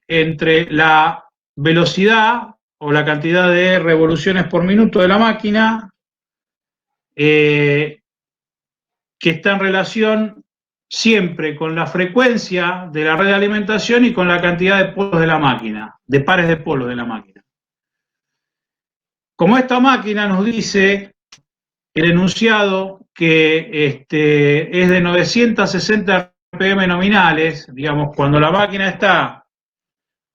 entre la velocidad o la cantidad de revoluciones por minuto de la máquina, que está en relación siempre con la frecuencia de la red de alimentación y con la cantidad de polos de la máquina, de pares de polos de la máquina. Como esta máquina nos dice el enunciado que es de 960 RPM nominales, digamos, cuando la máquina está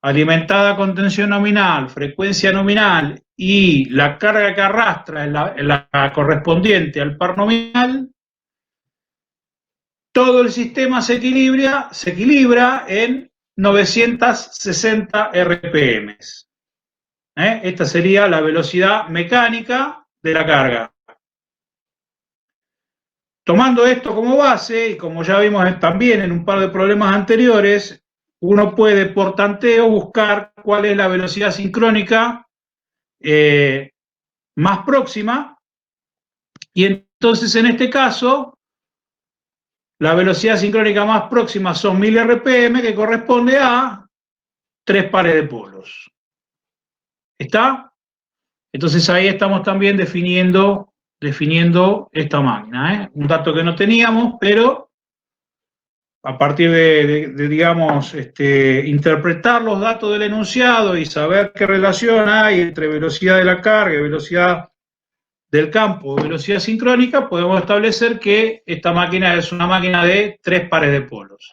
alimentada con tensión nominal, frecuencia nominal y la carga que arrastra en la correspondiente al par nominal, todo el sistema se equilibra en 960 RPM. Esta sería la velocidad mecánica de la carga. Tomando esto como base, y como ya vimos también en un par de problemas anteriores, uno puede por tanteo buscar cuál es la velocidad sincrónica más próxima, y entonces en este caso la velocidad sincrónica más próxima son 1000 RPM, que corresponde a 3 pares de polos. ¿Está? Entonces ahí estamos también definiendo esta máquina, un dato que no teníamos, pero a partir de digamos, interpretar los datos del enunciado y saber qué relación hay entre velocidad de la carga y velocidad del campo, velocidad sincrónica, podemos establecer que esta máquina es una máquina de 3 pares de polos.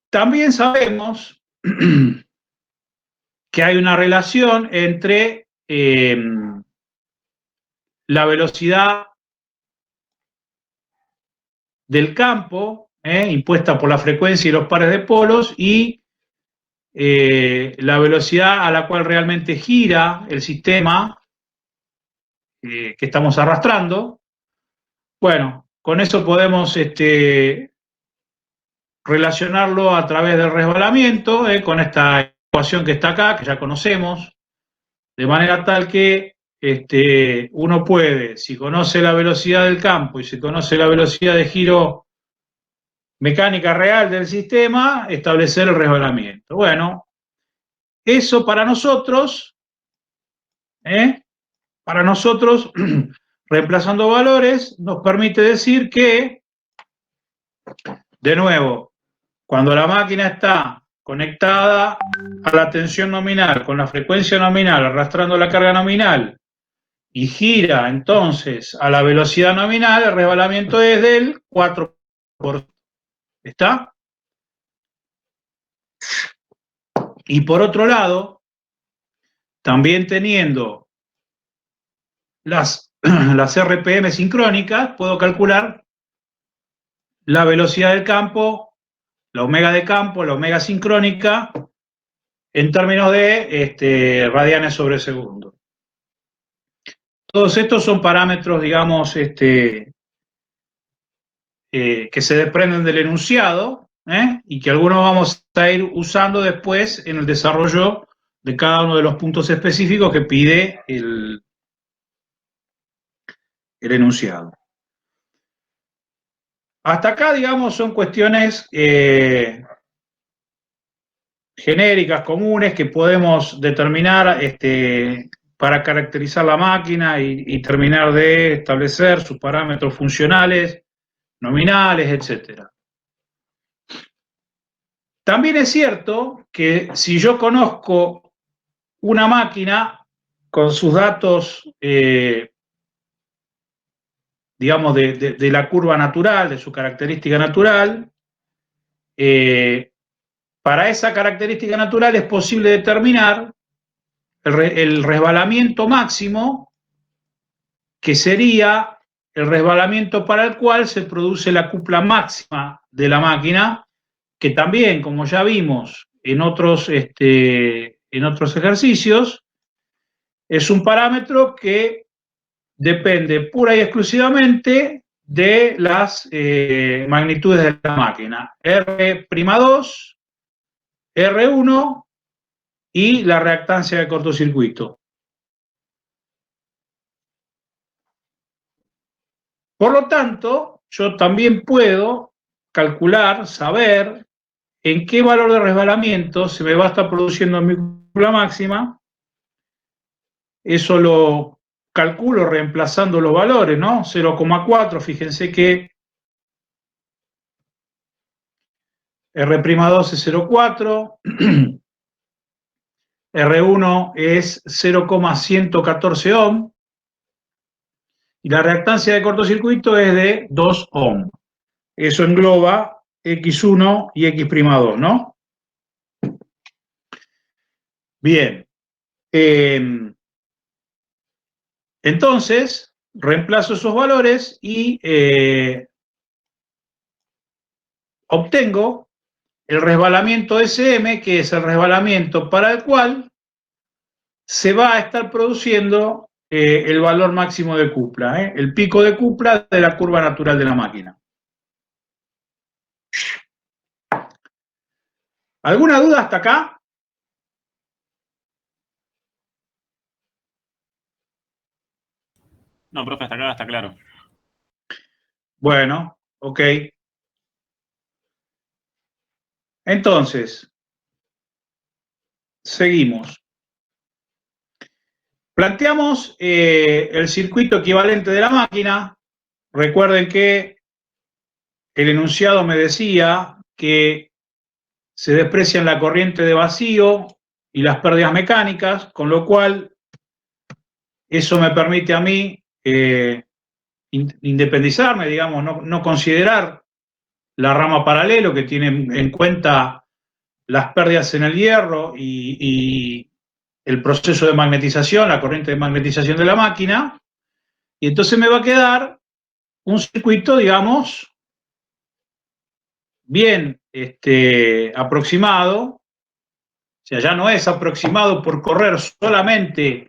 También sabemos que hay una relación entre la velocidad del campo, impuesta por la frecuencia y los pares de polos, y la velocidad a la cual realmente gira el sistema que estamos arrastrando. Bueno, con eso podemos relacionarlo a través del resbalamiento, con esta ecuación que está acá, que ya conocemos, de manera tal que uno puede, si conoce la velocidad del campo y si conoce la velocidad de giro mecánica real del sistema, establecer el resbalamiento. Bueno, eso para nosotros, reemplazando valores, nos permite decir que, de nuevo, cuando la máquina está conectada a la tensión nominal, con la frecuencia nominal, arrastrando la carga nominal, y gira entonces a la velocidad nominal, el resbalamiento es del 4%. ¿Está? Y por otro lado, también teniendo las RPM sincrónicas, puedo calcular la velocidad del campo, la omega de campo, la omega sincrónica, en términos de radianes sobre segundo. Todos estos son parámetros, digamos, que se desprenden del enunciado, y que algunos vamos a ir usando después en el desarrollo de cada uno de los puntos específicos que pide el enunciado. Hasta acá, digamos, son cuestiones genéricas, comunes, que podemos determinar para caracterizar la máquina y terminar de establecer sus parámetros funcionales, nominales, etc. También es cierto que si yo conozco una máquina con sus datos, digamos, de la curva natural, de su característica natural, para esa característica natural es posible determinar el resbalamiento máximo, que sería el resbalamiento para el cual se produce la cupla máxima de la máquina, que también, como ya vimos en otros ejercicios, es un parámetro que depende pura y exclusivamente de las magnitudes de la máquina, R'2, R1 y la reactancia de cortocircuito. Por lo tanto, yo también puedo calcular, saber en qué valor de resbalamiento se me va a estar produciendo mi cúpula máxima. Eso lo calculo reemplazando los valores, ¿no? 0,4, fíjense que R'2 es 0,4, R1 es 0,114 ohm, y la reactancia de cortocircuito es de 2 ohm. Eso engloba X1 y X'2, ¿no? Bien. Entonces, reemplazo esos valores y obtengo el resbalamiento SM, que es el resbalamiento para el cual se va a estar produciendo el valor máximo de cupla, el pico de cupla de la curva natural de la máquina. ¿Alguna duda hasta acá? No, profe, hasta acá está claro. Bueno, ok. Entonces, seguimos. Planteamos el circuito equivalente de la máquina. Recuerden que el enunciado me decía que se desprecian la corriente de vacío y las pérdidas mecánicas, con lo cual eso me permite a mí independizarme, digamos, no considerar la rama paralelo que tiene en cuenta las pérdidas en el hierro y el proceso de magnetización, la corriente de magnetización de la máquina, y entonces me va a quedar un circuito, digamos, bien aproximado. O sea, ya no es aproximado por correr solamente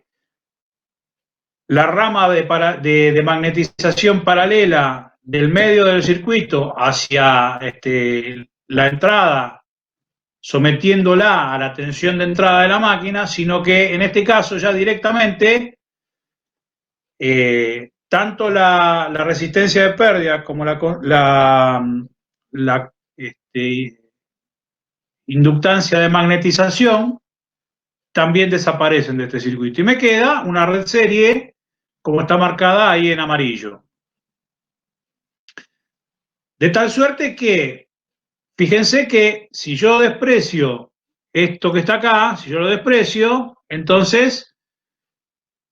la rama de magnetización paralela del medio del circuito hacia la entrada, sometiéndola a la tensión de entrada de la máquina, sino que en este caso ya directamente tanto la resistencia de pérdida como la inductancia de magnetización también desaparecen de este circuito. Y me queda una red serie como está marcada ahí en amarillo. De tal suerte que, fíjense que si yo desprecio esto que está acá, si yo lo desprecio, entonces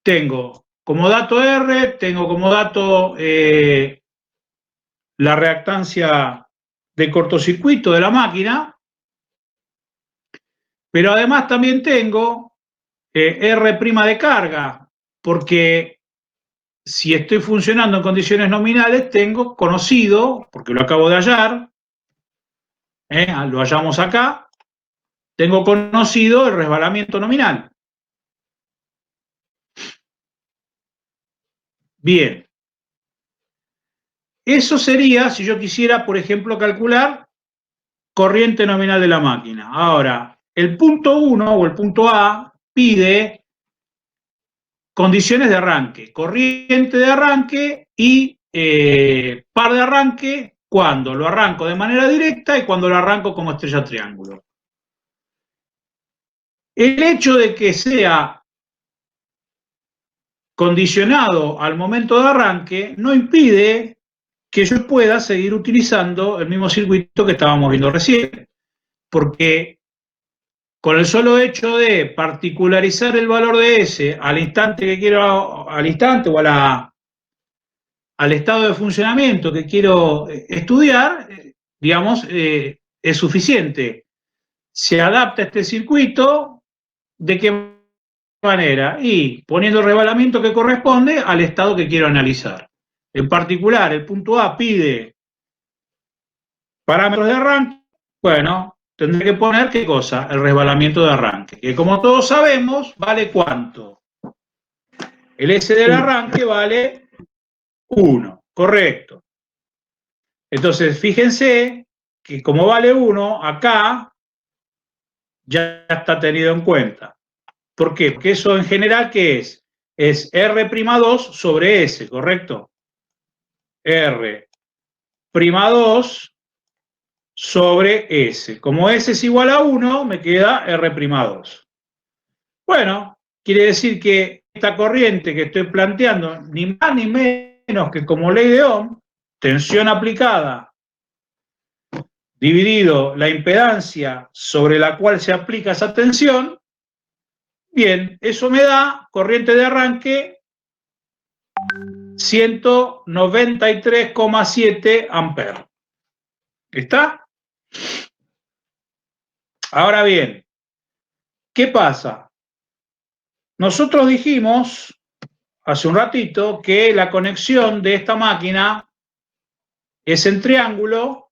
tengo como dato R, tengo como dato la reactancia de cortocircuito de la máquina, pero además también tengo R' de carga, porque si estoy funcionando en condiciones nominales, tengo conocido, porque lo acabo de hallar, lo hallamos acá, tengo conocido el resbalamiento nominal. Bien. Eso sería si yo quisiera, por ejemplo, calcular corriente nominal de la máquina. Ahora, el punto 1 o el punto A pide condiciones de arranque, corriente de arranque y par de arranque cuando lo arranco de manera directa y cuando lo arranco como estrella triángulo. El hecho de que sea condicionado al momento de arranque no impide que yo pueda seguir utilizando el mismo circuito que estábamos viendo recién, porque con el solo hecho de particularizar el valor de S al instante que quiero, al instante o al estado de funcionamiento que quiero estudiar, digamos, es suficiente. Se adapta este circuito, ¿de qué manera? Y poniendo el resbalamiento que corresponde al estado que quiero analizar. En particular, el punto A pide parámetros de arranque. Bueno, tendré que poner ¿qué cosa? El resbalamiento de arranque, que como todos sabemos, ¿vale cuánto? El S del arranque vale 1, correcto. Entonces, fíjense que como vale 1, acá ya está tenido en cuenta. ¿Por qué? Porque eso en general, ¿qué es? Es R'2 sobre S, ¿correcto? R'2 sobre S. Como S es igual a 1, me queda R'2. Bueno, quiere decir que esta corriente que estoy planteando, ni más ni menos que como ley de Ohm, tensión aplicada dividido la impedancia sobre la cual se aplica esa tensión, bien, eso me da corriente de arranque 193,7 amperes. ¿Está? Ahora bien, ¿qué pasa? Nosotros dijimos hace un ratito que la conexión de esta máquina es en triángulo,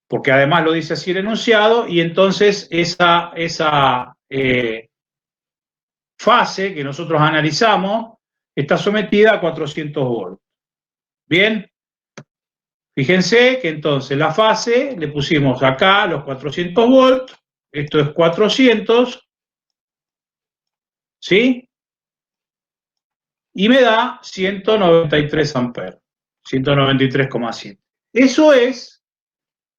porque además lo dice así el enunciado, y entonces esa fase que nosotros analizamos está sometida a 400 volts. Bien, fíjense que entonces la fase le pusimos acá los 400 volts, esto es 400, ¿sí? Y me da 193 amperes, 193,7. Eso es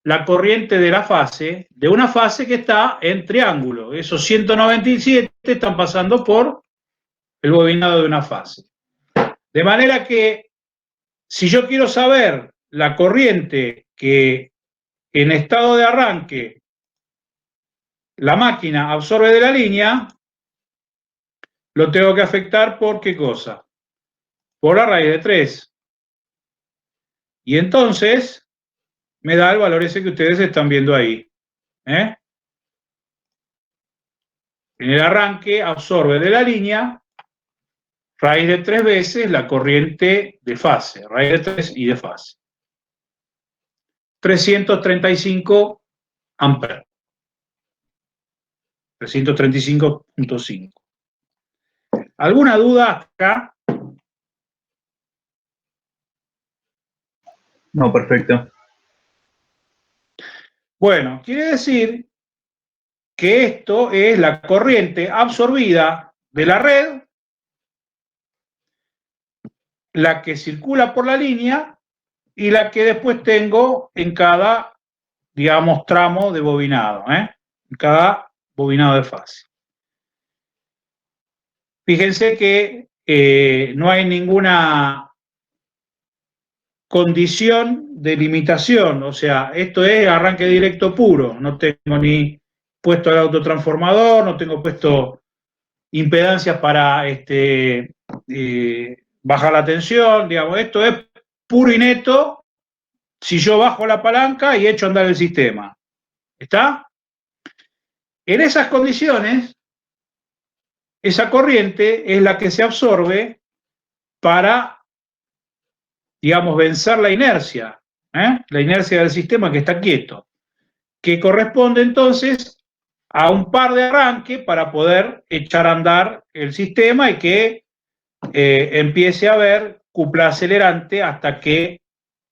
la corriente de la fase, de una fase que está en triángulo. Esos 197 están pasando por el bobinado de una fase. De manera que, si yo quiero saber la corriente que en estado de arranque la máquina absorbe de la línea, lo tengo que afectar por ¿qué cosa? Por la raíz de 3. Y entonces me da el valor ese que ustedes están viendo ahí. En el arranque absorbe de la línea raíz de 3 veces la corriente de fase, raíz de 3 y de fase. 335 amperes. 335,5. ¿Alguna duda acá? No, perfecto. Bueno, quiere decir que esto es la corriente absorbida de la red, la que circula por la línea y la que después tengo en cada, digamos, tramo de bobinado, en cada bobinado de fase. Fíjense que no hay ninguna condición de limitación, o sea, esto es arranque directo puro, no tengo ni puesto el autotransformador, no tengo puesto impedancias para bajar la tensión, digamos, esto es puro y neto si yo bajo la palanca y echo a andar el sistema. ¿Está? En esas condiciones, esa corriente es la que se absorbe para, digamos, vencer la inercia del sistema que está quieto, que corresponde entonces a un par de arranque para poder echar a andar el sistema y que empiece a haber cupla acelerante hasta que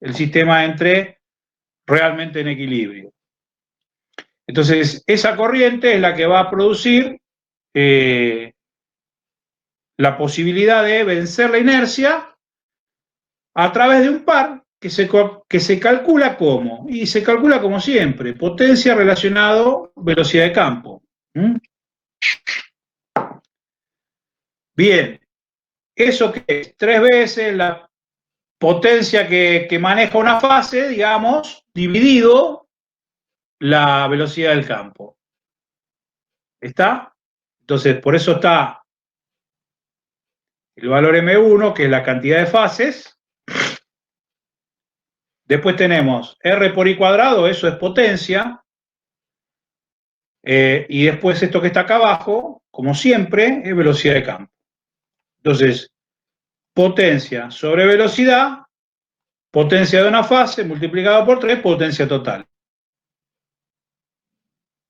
el sistema entre realmente en equilibrio. Entonces, esa corriente es la que va a producir la posibilidad de vencer la inercia a través de un par que se calcula como, y se calcula como siempre, potencia relacionado velocidad de campo. Bien, ¿eso qué es? 3 veces la potencia que maneja una fase, digamos, dividido la velocidad del campo. ¿Está? Entonces, por eso está el valor M1, que es la cantidad de fases. Después tenemos R por I cuadrado, eso es potencia. Y después esto que está acá abajo, como siempre, es velocidad de campo. Entonces, potencia sobre velocidad, potencia de una fase multiplicado por 3, potencia total.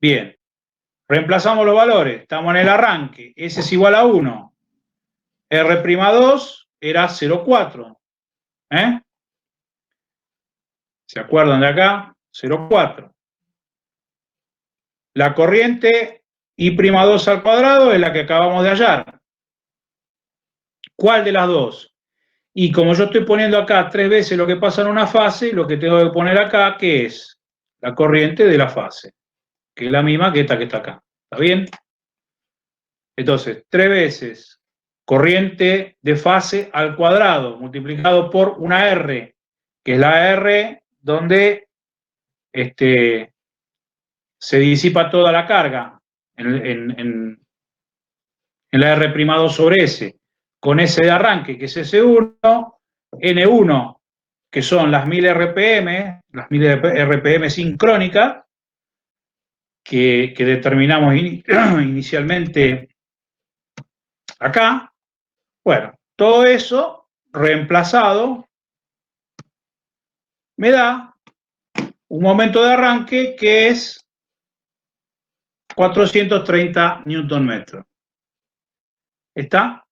Bien, reemplazamos los valores, estamos en el arranque, S es igual a 1, R'2 era 0,4. ¿Se acuerdan de acá? 0,4. La corriente I'2 al cuadrado es la que acabamos de hallar. ¿Cuál de las dos? Y como yo estoy poniendo acá 3 veces lo que pasa en una fase, lo que tengo que poner acá, ¿qué es? La corriente de la fase, que es la misma que esta que está acá. ¿Está bien? Entonces, 3 veces corriente de fase al cuadrado multiplicado por una R, que es la R donde se disipa toda la carga en la R' sobre S, con S de arranque, que es S1, N1, que son las 1000 RPM sincrónicas, que determinamos inicialmente acá. Bueno, todo eso reemplazado me da un momento de arranque que es 430 Nm. ¿Está?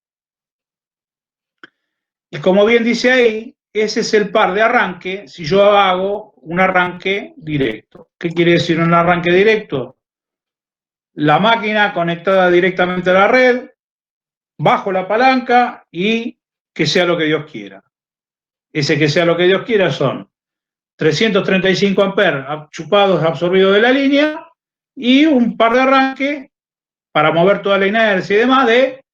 Y como bien dice ahí, ese es el par de arranque si yo hago un arranque directo. ¿Qué quiere decir un arranque directo? La máquina conectada directamente a la red, bajo la palanca y que sea lo que Dios quiera. Ese que sea lo que Dios quiera son 335 amperes chupados, absorbidos de la línea y un par de arranque para mover toda la inercia y demás de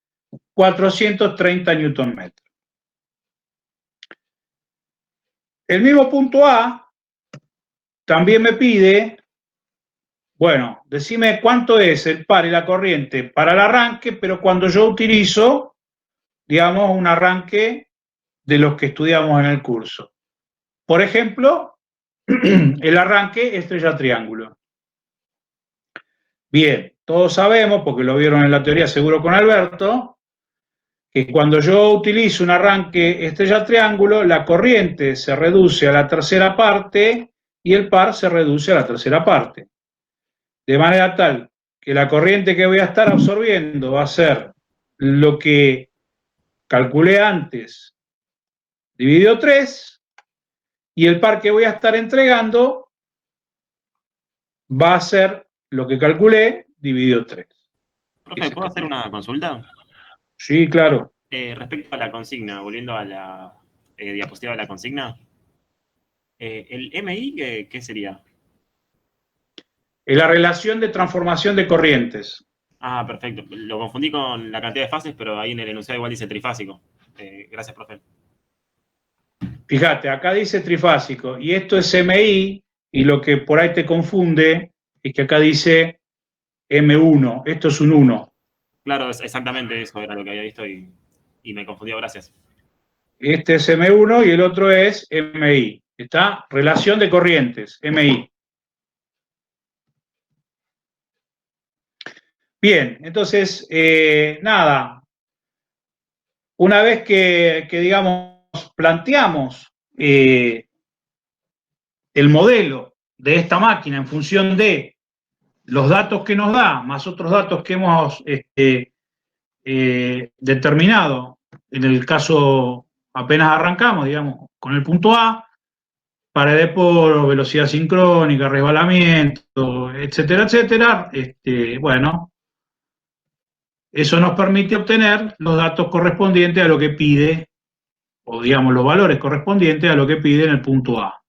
430 Nm. El mismo punto A también me pide, bueno, decime cuánto es el par y la corriente para el arranque, pero cuando yo utilizo, digamos, un arranque de los que estudiamos en el curso. Por ejemplo, el arranque estrella-triángulo. Bien, todos sabemos, porque lo vieron en la teoría seguro con Alberto, que cuando yo utilizo un arranque estrella-triángulo, la corriente se reduce a la tercera parte y el par se reduce a la tercera parte. De manera tal que la corriente que voy a estar absorbiendo va a ser lo que calculé antes dividido 3 y el par que voy a estar entregando va a ser lo que calculé dividido 3. Profe, ¿puedo hacer una consulta? Sí, claro. Respecto a la consigna, volviendo a la diapositiva de la consigna, ¿el MI qué sería? La relación de transformación de corrientes. Ah, perfecto. Lo confundí con la cantidad de fases, pero ahí en el enunciado igual dice trifásico. Gracias, profe. Fíjate, acá dice trifásico y esto es MI y lo que por ahí te confunde es que acá dice M1, esto es un 1. Claro, exactamente eso era lo que había visto y me confundió, gracias. Este es M1 y el otro es MI. ¿Está? Relación de corrientes, MI. Bien, entonces, nada, una vez que digamos, planteamos el modelo de esta máquina en función de los datos que nos da, más otros datos que hemos determinado, en el caso apenas arrancamos, digamos, con el punto A, pared de poro, velocidad sincrónica, resbalamiento, etcétera, etcétera, bueno, eso nos permite obtener los datos correspondientes a lo que pide, o digamos los valores correspondientes a lo que pide en el punto A.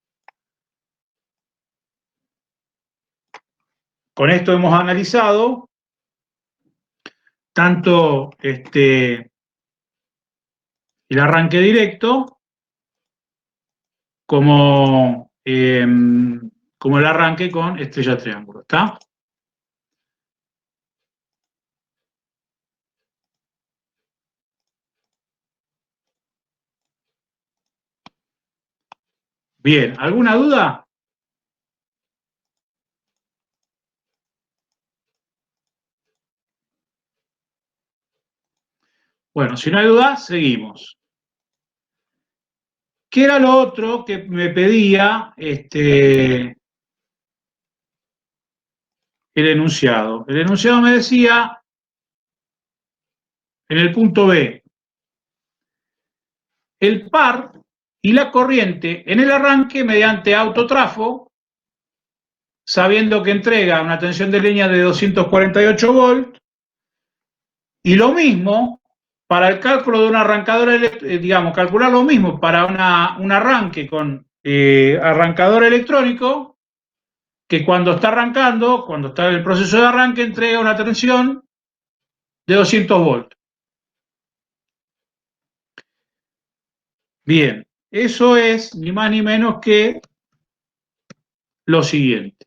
Con esto hemos analizado tanto el arranque directo como, como el arranque con estrella triángulo. ¿Está? Bien, ¿alguna duda? Bueno, si no hay duda, seguimos. ¿Qué era lo otro que me pedía el enunciado? El enunciado me decía, en el punto B, el par y la corriente en el arranque mediante autotrafo, sabiendo que entrega una tensión de línea de 248 volts, y lo mismo Para el cálculo de un arrancador, digamos, calcular lo mismo para un arranque con arrancador electrónico, que cuando está arrancando, cuando está en el proceso de arranque, entrega una tensión de 200 volts. Bien, eso es ni más ni menos que lo siguiente.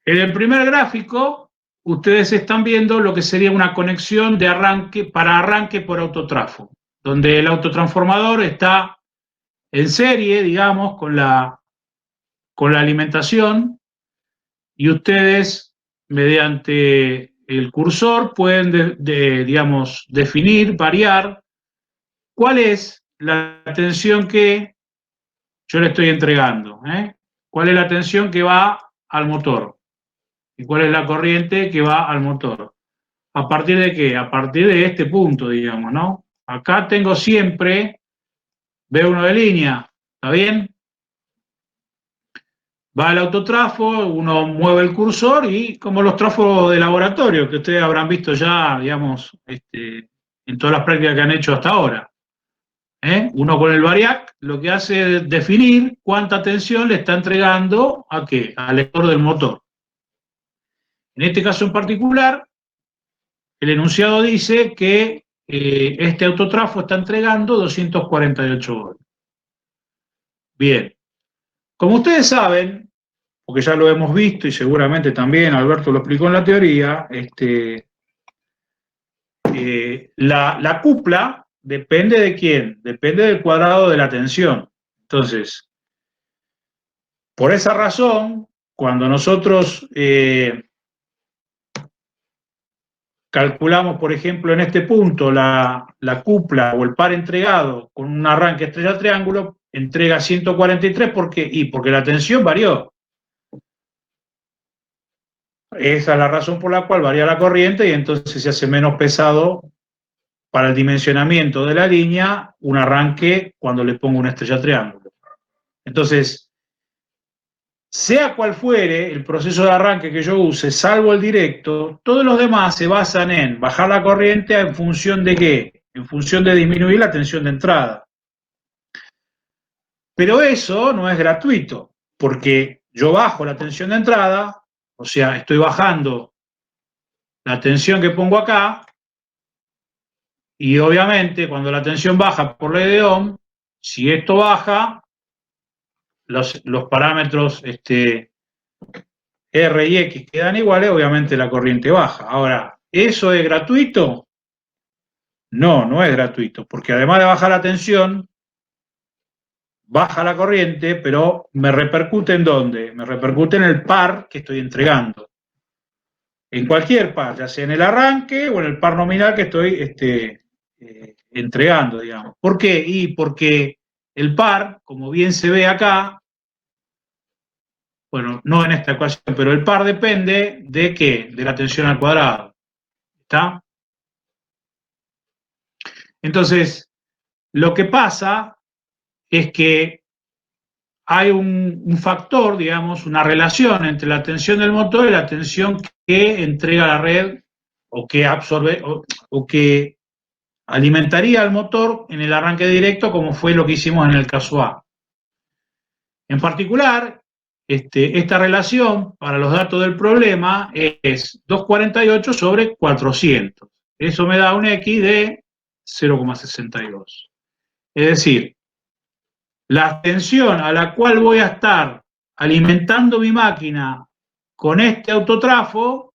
En el primer gráfico, ustedes están viendo lo que sería una conexión de arranque para arranque por autotrafo, donde el autotransformador está en serie, digamos, con la alimentación, y ustedes, mediante el cursor, pueden, digamos, definir, variar cuál es la tensión que yo le estoy entregando, cuál es la tensión que va al motor y cuál es la corriente que va al motor. ¿A partir de qué? A partir de este punto, digamos, ¿no? Acá tengo siempre B1 de línea, ¿está bien? Va al autotrafo, uno mueve el cursor y como los trafos de laboratorio que ustedes habrán visto ya, digamos, en todas las prácticas que han hecho hasta ahora. Uno con el variac lo que hace es definir cuánta tensión le está entregando ¿a qué? Al lector del motor. En este caso en particular, el enunciado dice que este autotrafo está entregando 248 volts. Bien, como ustedes saben, porque ya lo hemos visto y seguramente también Alberto lo explicó en la teoría, la cupla depende de quién, depende del cuadrado de la tensión. Entonces, por esa razón, cuando nosotros calculamos, por ejemplo, en este punto la cupla o el par entregado con un arranque estrella-triángulo, entrega 143 porque la tensión varió. Esa es la razón por la cual varía la corriente y entonces se hace menos pesado para el dimensionamiento de la línea un arranque cuando le pongo una estrella triángulo. Entonces, sea cual fuere el proceso de arranque que yo use, salvo el directo, todos los demás se basan en bajar la corriente en función de ¿qué? En función de disminuir la tensión de entrada. Pero eso no es gratuito, porque yo bajo la tensión de entrada, o sea, estoy bajando la tensión que pongo acá, y obviamente cuando la tensión baja por ley de Ohm, si esto baja, los parámetros R y X quedan iguales, obviamente la corriente baja. Ahora, ¿eso es gratuito? No, no es gratuito, porque además de bajar la tensión, baja la corriente, pero me repercute ¿en dónde? Me repercute en el par que estoy entregando. En cualquier par, ya sea en el arranque o en el par nominal que estoy entregando, digamos. ¿Por qué? Y porque el par, como bien se ve acá, bueno, no en esta ecuación, pero el par depende de ¿qué? De la tensión al cuadrado. ¿Está? Entonces, lo que pasa es que hay un factor, digamos, una relación entre la tensión del motor y la tensión que entrega la red o que absorbe o que alimentaría al motor en el arranque directo, como fue lo que hicimos en el caso A. En particular, esta relación para los datos del problema es 248 sobre 400. Eso me da un X de 0,62. Es decir, la tensión a la cual voy a estar alimentando mi máquina con este autotrafo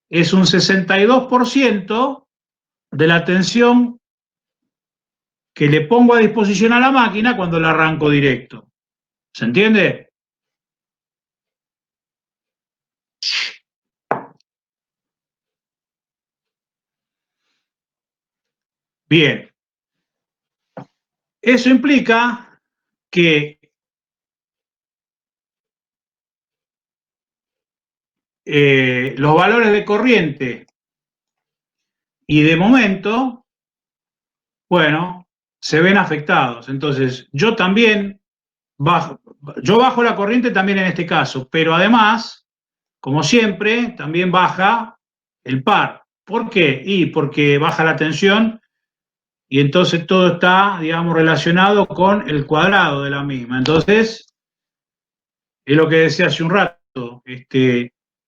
es un 62% de la tensión que le pongo a disposición a la máquina cuando la arranco directo. ¿Se entiende? Bien. Eso implica que los valores de corriente y de momento, bueno, se ven afectados. Entonces, yo bajo la corriente también en este caso, pero además, como siempre, también baja el par. ¿Por qué? Y porque baja la tensión y entonces todo está, digamos, relacionado con el cuadrado de la misma. Entonces, es lo que decía hace un rato,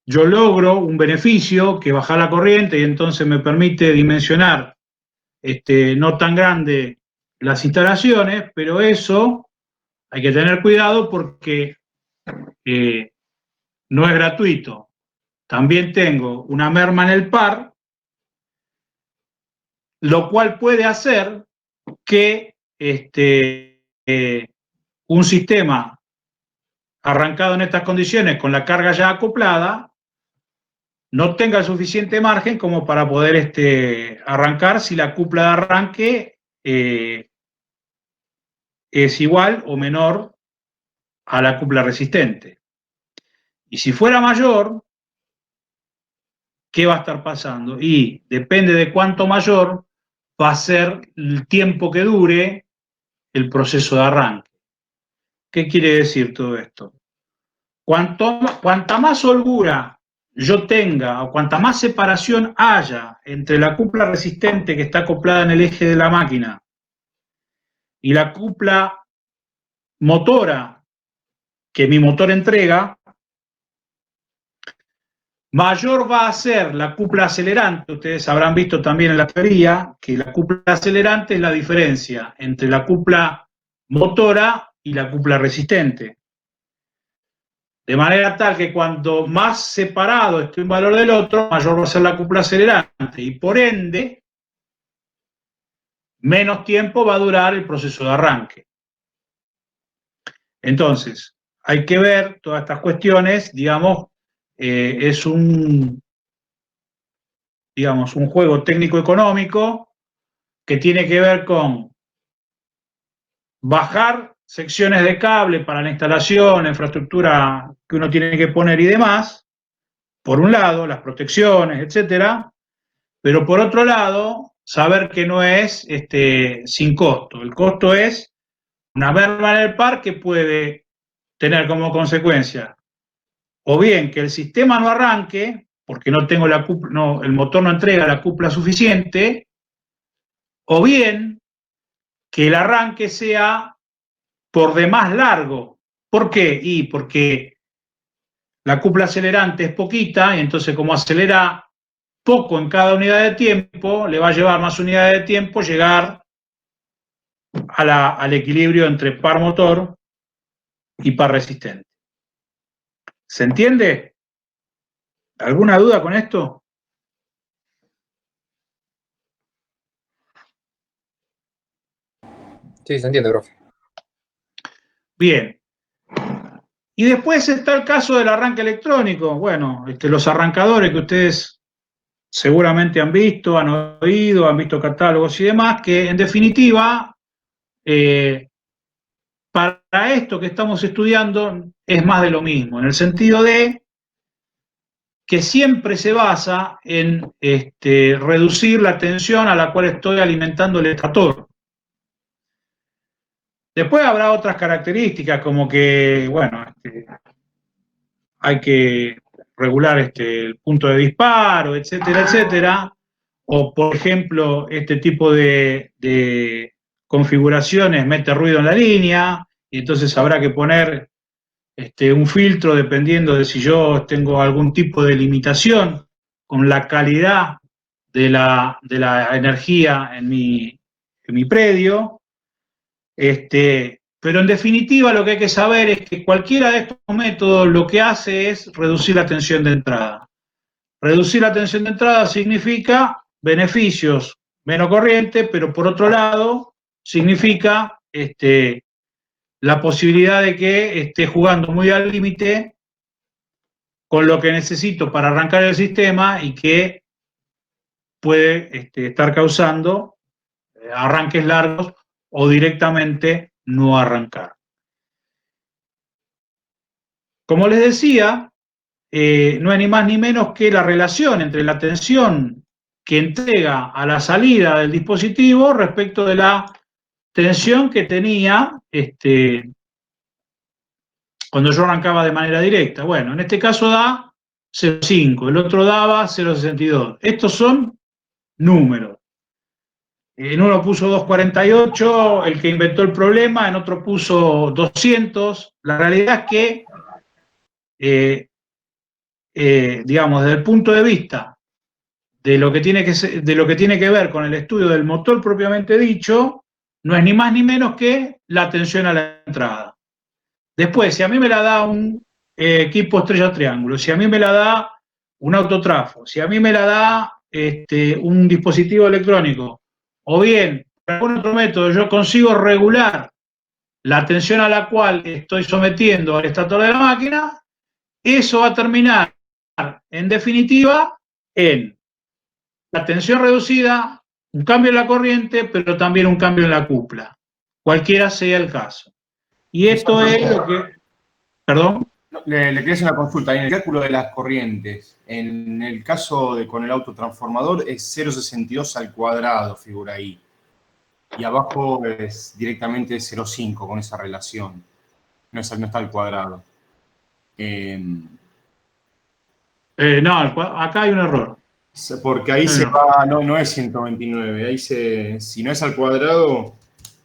yo logro un beneficio que baja la corriente y entonces me permite dimensionar no tan grande las instalaciones, pero eso hay que tener cuidado porque no es gratuito. También tengo una merma en el par, lo cual puede hacer que un sistema arrancado en estas condiciones con la carga ya acoplada no tenga el suficiente margen como para poder arrancar si la cupla de arranque es igual o menor a la cupla resistente. Y si fuera mayor, ¿qué va a estar pasando? Y depende de cuánto mayor va a ser el tiempo que dure el proceso de arranque. ¿Qué quiere decir todo esto? Cuanta más holgura yo tenga o cuanta más separación haya entre la cupla resistente que está acoplada en el eje de la máquina y la cupla motora que mi motor entrega, mayor va a ser la cupla acelerante. Ustedes habrán visto también en la teoría que la cupla acelerante es la diferencia entre la cupla motora y la cupla resistente. De manera tal que cuanto más separado esté un valor del otro, mayor va a ser la cupla acelerante y por ende, menos tiempo va a durar el proceso de arranque. Entonces, hay que ver todas estas cuestiones, digamos, es un juego técnico-económico que tiene que ver con bajar secciones de cable para la instalación, la infraestructura que uno tiene que poner y demás, por un lado, las protecciones, etcétera, pero por otro lado, saber que no es sin costo. El costo es una merma en el par que puede tener como consecuencia o bien que el sistema no arranque, porque no tengo el motor no entrega la cupla suficiente, o bien que el arranque sea por demás largo. ¿Por qué? Y porque la cupla acelerante es poquita, y entonces como acelera poco en cada unidad de tiempo, le va a llevar más unidades de tiempo llegar al equilibrio entre par motor y par resistente. ¿Se entiende? ¿Alguna duda con esto? Sí, se entiende, profe. Bien. Y después está el caso del arranque electrónico. Bueno, los arrancadores que ustedes seguramente han visto, han oído, han visto catálogos y demás, que en definitiva, para esto que estamos estudiando es más de lo mismo, en el sentido de que siempre se basa en reducir la tensión a la cual estoy alimentando el estator. Después habrá otras características como que, bueno, hay que regular el punto de disparo, etcétera, etcétera. O, por ejemplo, este tipo de configuraciones mete ruido en la línea y entonces habrá que poner un filtro dependiendo de si yo tengo algún tipo de limitación con la calidad de la energía en mi predio. Pero en definitiva lo que hay que saber es que cualquiera de estos métodos lo que hace es reducir la tensión de entrada. Reducir la tensión de entrada significa beneficios, menos corriente, pero por otro lado significa la posibilidad de que esté jugando muy al límite con lo que necesito para arrancar el sistema y que puede estar causando arranques largos o directamente no arrancar. Como les decía, no es ni más ni menos que la relación entre la tensión que entrega a la salida del dispositivo respecto de la tensión que tenía cuando yo arrancaba de manera directa. Bueno, en este caso da 0,5, el otro daba 0,62. Estos son números. En uno puso 248, el que inventó el problema, en otro puso 200. La realidad es que, digamos, desde el punto de vista de lo que tiene que ver con el estudio del motor propiamente dicho, no es ni más ni menos que la tensión a la entrada. Después, si a mí me la da un equipo estrella triángulo, si a mí me la da un autotrafo, si a mí me la da un dispositivo electrónico, o bien, por algún otro método, yo consigo regular la tensión a la cual estoy sometiendo al estator de la máquina, eso va a terminar, en definitiva, en la tensión reducida, un cambio en la corriente, pero también un cambio en la cupla, cualquiera sea el caso. Y esto es lo que... ¿Perdón? Le quería hacer una consulta. En el cálculo de las corrientes, en el caso con el autotransformador, es 0,62 al cuadrado, figura ahí. Y abajo es directamente 0,5 con esa relación. No está al cuadrado. No, acá hay un error. Porque ahí se va, no es 129. Ahí si no es al cuadrado,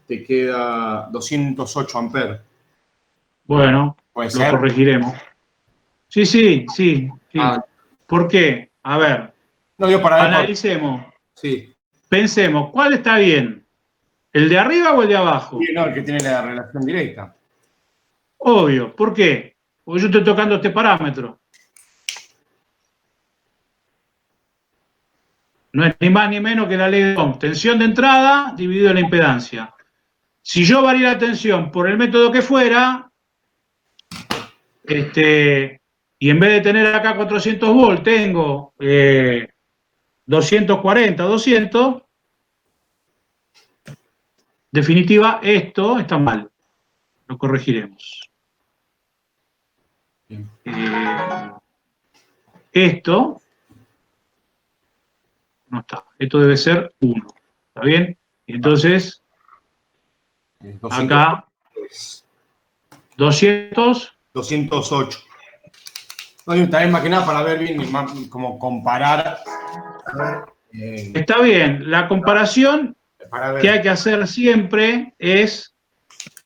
te queda 208 amperes. Bueno, ¿Puede lo ser? corregiremos. Sí. Ah. ¿Por qué? A ver, No, digo para ver. analicemos. Sí. Pensemos, ¿cuál está bien? ¿El de arriba o el de abajo? Sí, no, el que tiene la relación directa. Obvio. ¿Por qué? Porque yo estoy tocando este parámetro. No es ni más ni menos que la ley de Ohm. Tensión de entrada dividido en la impedancia. Si yo varía la tensión por el método que fuera, y en vez de tener acá 400 volts, tengo 240, 200, definitiva, esto está mal. Lo corregiremos. Esto no está. Esto debe ser 1. ¿Está bien? Entonces, acá 208. No, está bien, más que nada para ver bien, como comparar. A ver, está bien. La comparación para ver. que hay que hacer siempre es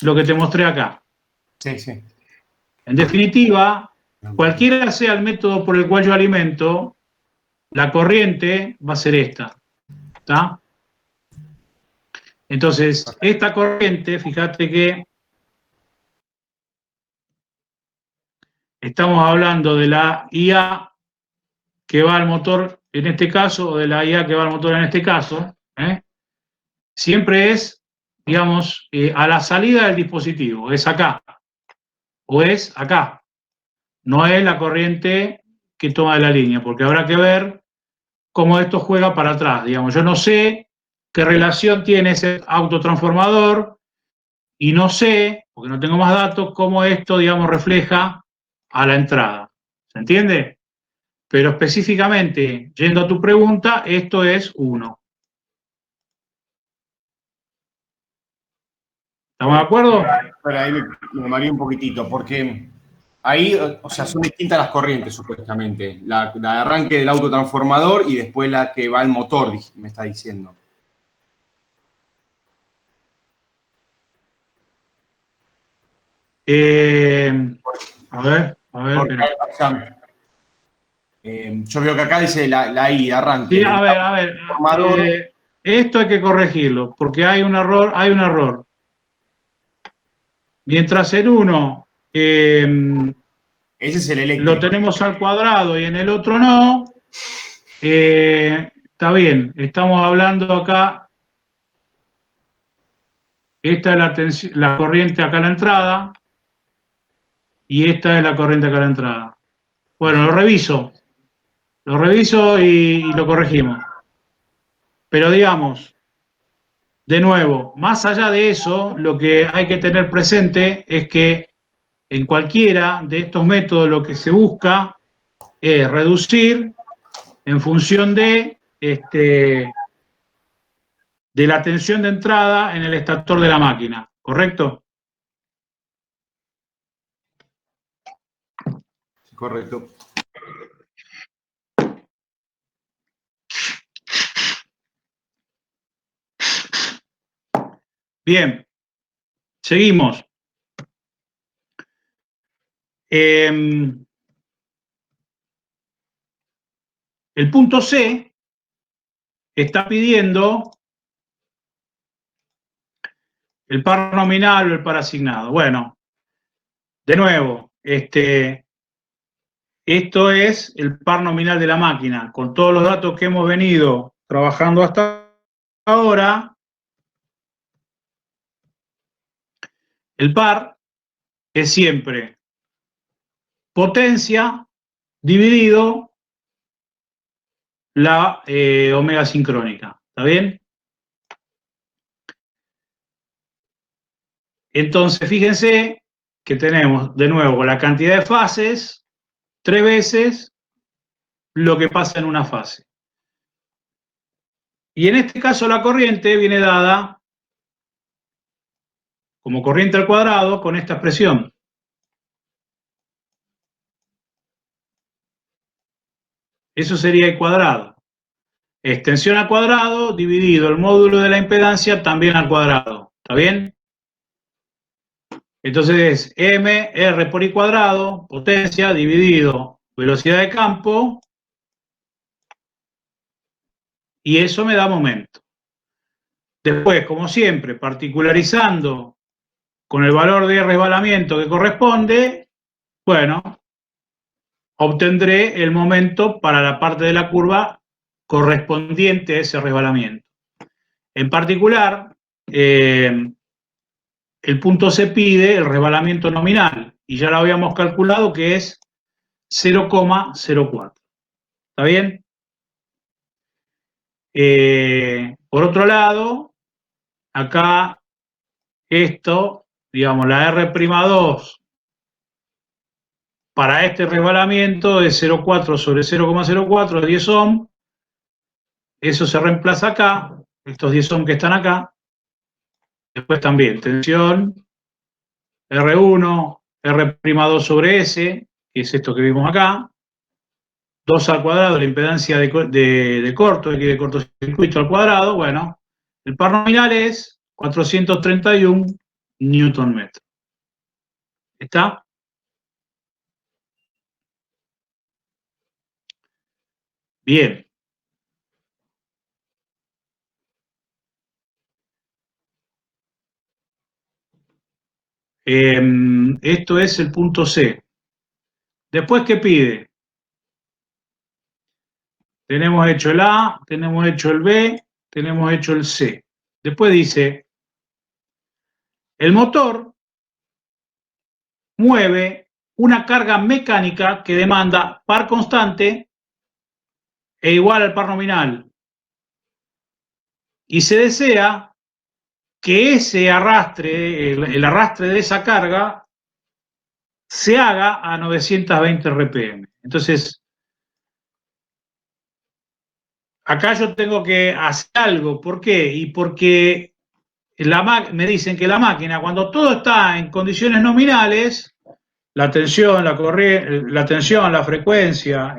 lo que te mostré acá. Sí. En definitiva, cualquiera sea el método por el cual yo alimento, la corriente va a ser esta. ¿Está? Entonces, esta corriente, fíjate que estamos hablando de la IA que va al motor en este caso, o de la IA que va al motor en este caso, siempre es, digamos, a la salida del dispositivo, es acá, o es acá, no es la corriente que toma de la línea, porque habrá que ver cómo esto juega para atrás, digamos, yo no sé qué relación tiene ese autotransformador y no sé, porque no tengo más datos, cómo esto, digamos, refleja a la entrada, ¿se entiende? Pero específicamente, yendo a tu pregunta, esto es 1. ¿Estamos de acuerdo? Pero ahí me mareé un poquitito, porque ahí, o sea, son distintas las corrientes, supuestamente. La de arranque del autotransformador y después la que va al motor, me está diciendo. A ver, Porque, o sea, yo veo que acá dice la I de arranque. Sí, a ver. Esto hay que corregirlo, porque hay un error. Mientras en uno Ese es el eléctrico. lo tenemos al cuadrado y en el otro no, está bien, estamos hablando acá, esta es la corriente acá a la entrada, y esta es la corriente acá a la entrada. Bueno, lo reviso y lo corregimos. Pero digamos, de nuevo, más allá de eso, lo que hay que tener presente es que en cualquiera de estos métodos lo que se busca es reducir en función de la tensión de entrada en el estator de la máquina, ¿correcto? Correcto. Bien, seguimos. El punto C está pidiendo el par nominal o el par asignado. Bueno, de nuevo, esto es el par nominal de la máquina. Con todos los datos que hemos venido trabajando hasta ahora, el par es siempre potencia dividido la omega sincrónica. ¿Está bien? Entonces, fíjense que tenemos de nuevo la cantidad de fases 3 veces lo que pasa en una fase. Y en este caso la corriente viene dada como corriente al cuadrado con esta expresión. Eso sería el cuadrado. Extensión al cuadrado dividido el módulo de la impedancia también al cuadrado. ¿Está bien? Entonces es M, R por I cuadrado, potencia dividido velocidad de campo, y eso me da momento. Después, como siempre, particularizando con el valor de resbalamiento que corresponde, bueno, obtendré el momento para la parte de la curva correspondiente a ese resbalamiento. En particular, el punto C pide el resbalamiento nominal, y ya lo habíamos calculado que es 0,04. ¿Está bien? Por otro lado, acá esto, digamos, la R'2 para este resbalamiento es 0,4 sobre 0,04, es 10 ohm. Eso se reemplaza acá, estos 10 ohm que están acá. Después también tensión, R1, R'2 sobre S, que es esto que vimos acá. 2 al cuadrado, la impedancia de corto, aquí de cortocircuito al cuadrado. Bueno, el par nominal es 431 Newton metro. ¿Está? Bien. Esto es el punto C. Después, ¿qué pide? Tenemos hecho el A, tenemos hecho el B, tenemos hecho el C. Después dice, el motor mueve una carga mecánica que demanda par constante e igual al par nominal. Y se desea que ese arrastre, el arrastre de esa carga, se haga a 920 RPM. Entonces, acá yo tengo que hacer algo. ¿Por qué? Y porque me dicen que la máquina, cuando todo está en condiciones nominales, la tensión, la corriente, la tensión, la frecuencia,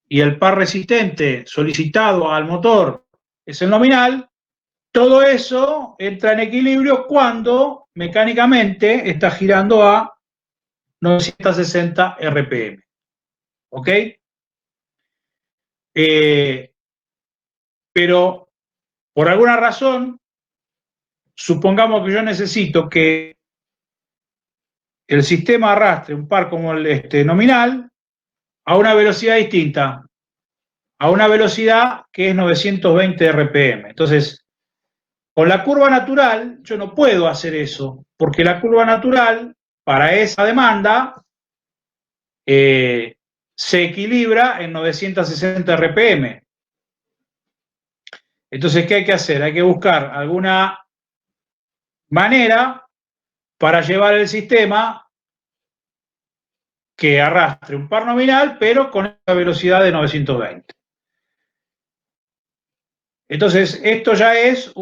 y el par resistente solicitado al motor es el nominal, todo eso entra en equilibrio cuando mecánicamente está girando a 960 RPM. ¿Ok? Pero por alguna razón, supongamos que yo necesito que el sistema arrastre un par como el nominal a una velocidad distinta, a una velocidad que es 920 RPM. Entonces, con la curva natural, yo no puedo hacer eso, porque la curva natural, para esa demanda, se equilibra en 960 RPM. Entonces, ¿qué hay que hacer? Hay que buscar alguna manera para llevar el sistema que arrastre un par nominal, pero con esa velocidad de 920. Entonces, esto ya es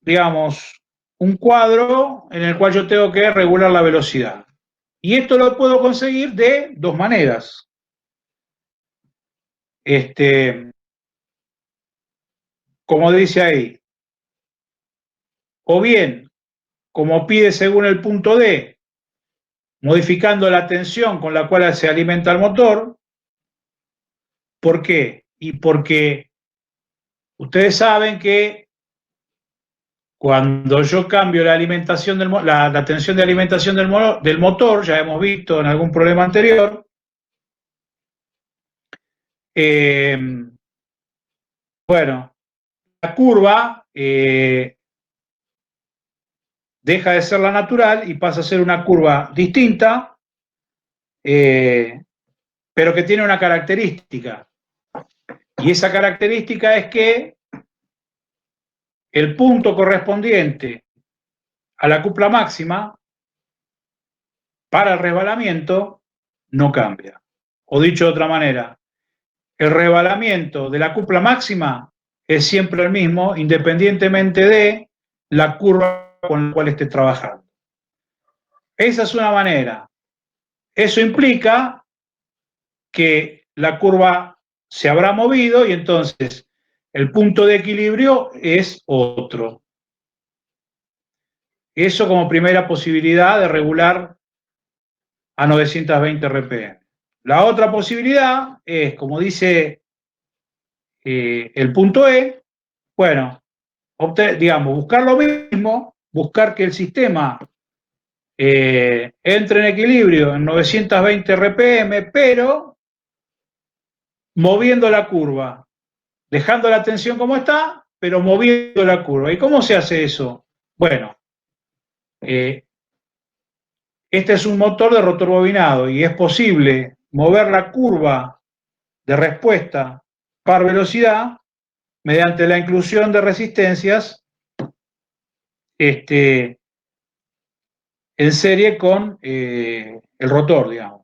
digamos, un cuadro en el cual yo tengo que regular la velocidad. Y esto lo puedo conseguir de dos maneras. Como dice ahí, o bien, como pide según el punto D, modificando la tensión con la cual se alimenta el motor. ¿Por qué? Y porque ustedes saben que cuando yo cambio la alimentación la tensión de alimentación del motor, ya hemos visto en algún problema anterior, bueno, la curva deja de ser la natural y pasa a ser una curva distinta, pero que tiene una característica. Y esa característica es que el punto correspondiente a la cupla máxima para el resbalamiento no cambia. O dicho de otra manera, el resbalamiento de la cupla máxima es siempre el mismo, independientemente de la curva con la cual esté trabajando. Esa es una manera. Eso implica que la curva se habrá movido y entonces el punto de equilibrio es otro. Eso como primera posibilidad de regular a 920 RPM. La otra posibilidad es, como dice el punto E, bueno, digamos, buscar lo mismo, buscar que el sistema entre en equilibrio en 920 RPM, pero moviendo la curva, dejando la tensión como está, pero moviendo la curva. ¿Y cómo se hace eso? Bueno, este es un motor de rotor bobinado y es posible mover la curva de respuesta par velocidad mediante la inclusión de resistencias en serie con el rotor, digamos.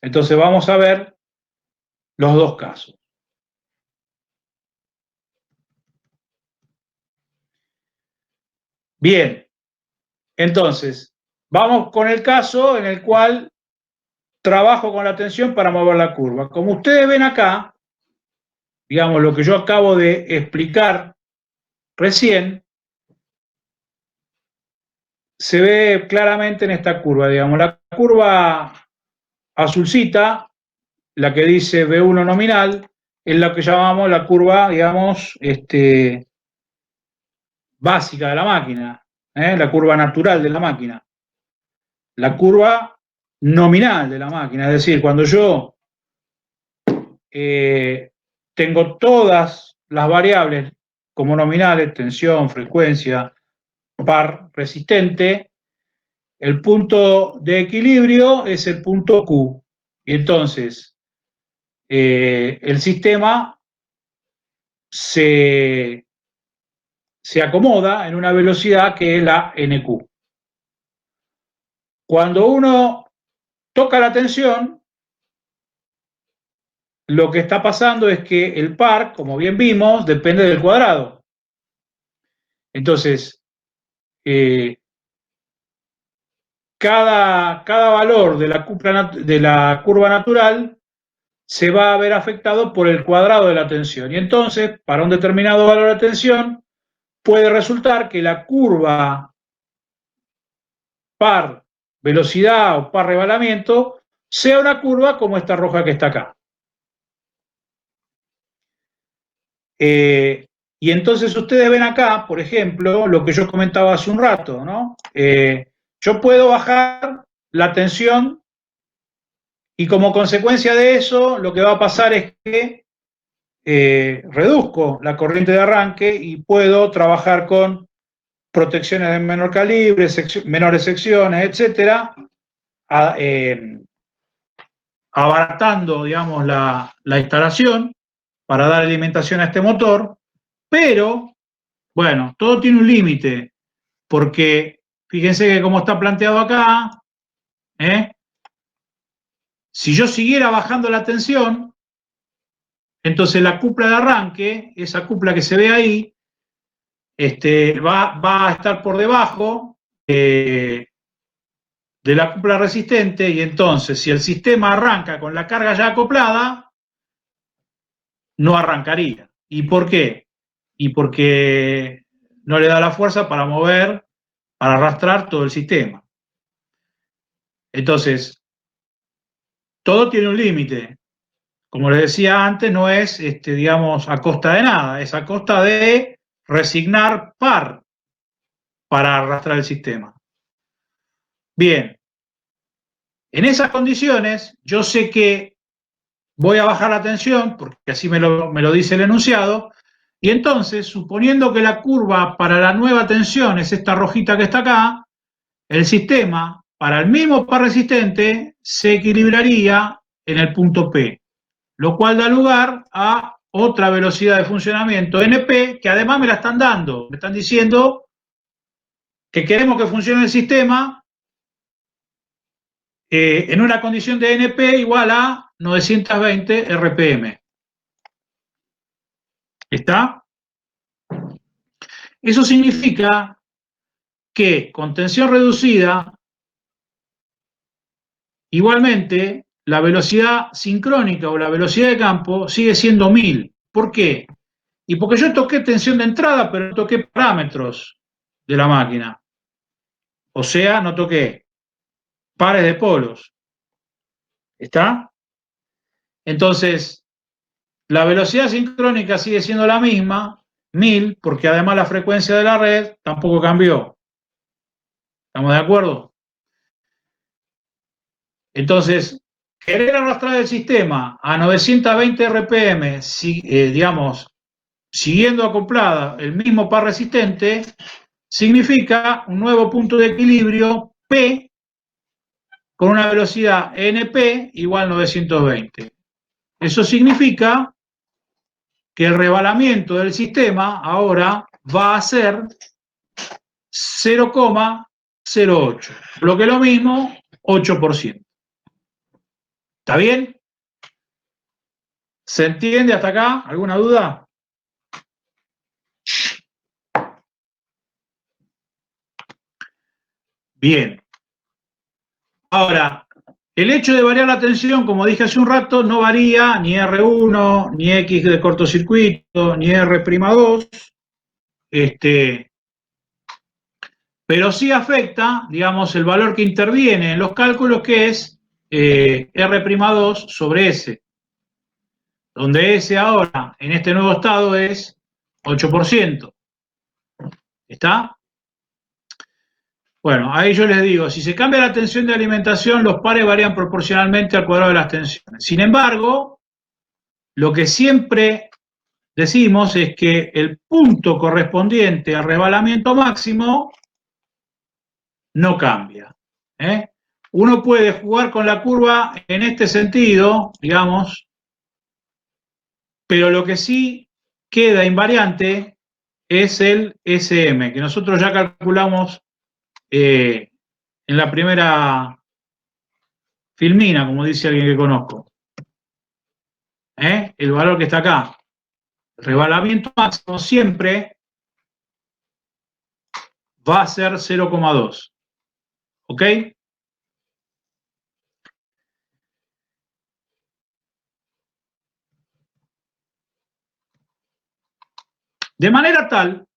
Entonces vamos a ver los dos casos. Bien, entonces vamos con el caso en el cual trabajo con la tensión para mover la curva. Como ustedes ven acá, digamos, lo que yo acabo de explicar recién, se ve claramente en esta curva, digamos, la curva azulcita, la que dice V1 nominal, es la que llamamos la curva, digamos, básica de la máquina, la curva natural de la máquina. La curva nominal de la máquina, es decir, cuando yo tengo todas las variables como nominales, tensión, frecuencia, par resistente, el punto de equilibrio es el punto Q. Y entonces, el sistema se acomoda en una velocidad que es la NQ. Cuando uno toca la tensión, lo que está pasando es que el par, como bien vimos, depende del cuadrado. Entonces, cada valor de la curva natural se va a ver afectado por el cuadrado de la tensión. Y entonces, para un determinado valor de tensión, puede resultar que la curva par velocidad o par resbalamiento sea una curva como esta roja que está acá. Y entonces ustedes ven acá, por ejemplo, lo que yo comentaba hace un rato, ¿no? Yo puedo bajar la tensión y como consecuencia de eso, lo que va a pasar es que reduzco la corriente de arranque y puedo trabajar con protecciones de menor calibre, menores secciones, etcétera, abaratando, digamos, la instalación para dar alimentación a este motor, pero, bueno, todo tiene un límite, porque fíjense que como está planteado acá, si yo siguiera bajando la tensión, entonces la cupla de arranque, esa cupla que se ve ahí, va a estar por debajo de la cupla resistente, y entonces si el sistema arranca con la carga ya acoplada, no arrancaría. ¿Y por qué? Y porque no le da la fuerza para mover, para arrastrar todo el sistema. Entonces, todo tiene un límite. Como les decía antes, no es, digamos, a costa de nada, es a costa de resignar par para arrastrar el sistema. Bien, en esas condiciones, yo sé que voy a bajar la tensión, porque así me lo dice el enunciado, y entonces, suponiendo que la curva para la nueva tensión es esta rojita que está acá, el sistema, para el mismo par resistente, se equilibraría en el punto P, lo cual da lugar a otra velocidad de funcionamiento NP, que además me la están dando, me están diciendo que queremos que funcione el sistema en una condición de NP igual a 920 RPM. ¿Está? Eso significa que con tensión reducida, igualmente, la velocidad sincrónica o la velocidad de campo sigue siendo 1000. ¿Por qué? Y porque yo toqué tensión de entrada, pero no toqué parámetros de la máquina. O sea, no toqué pares de polos. ¿Está? Entonces, la velocidad sincrónica sigue siendo la misma, 1000, porque además la frecuencia de la red tampoco cambió. ¿Estamos de acuerdo? Entonces, querer arrastrar el sistema a 920 RPM, digamos, siguiendo acoplada el mismo par resistente, significa un nuevo punto de equilibrio P con una velocidad NP igual a 920. Eso significa que el rebalamiento del sistema ahora va a ser 0,08, lo que es lo mismo, 8%. ¿Está bien? ¿Se entiende hasta acá? ¿Alguna duda? Bien. Ahora, el hecho de variar la tensión, como dije hace un rato, no varía ni R1, ni X de cortocircuito, ni R'2, pero sí afecta, digamos, el valor que interviene en los cálculos, que es R'2 sobre S, donde S ahora, en este nuevo estado, es 8%. ¿Está? Bueno, ahí yo les digo, si se cambia la tensión de alimentación, los pares varían proporcionalmente al cuadrado de las tensiones. Sin embargo, lo que siempre decimos es que el punto correspondiente al rebalamiento máximo no cambia. Uno puede jugar con la curva en este sentido, digamos, pero lo que sí queda invariante es el SM, que nosotros ya calculamos en la primera filmina, como dice alguien que conozco. El valor que está acá. El rebalamiento máximo siempre va a ser 0,2. ¿Ok? De manera tal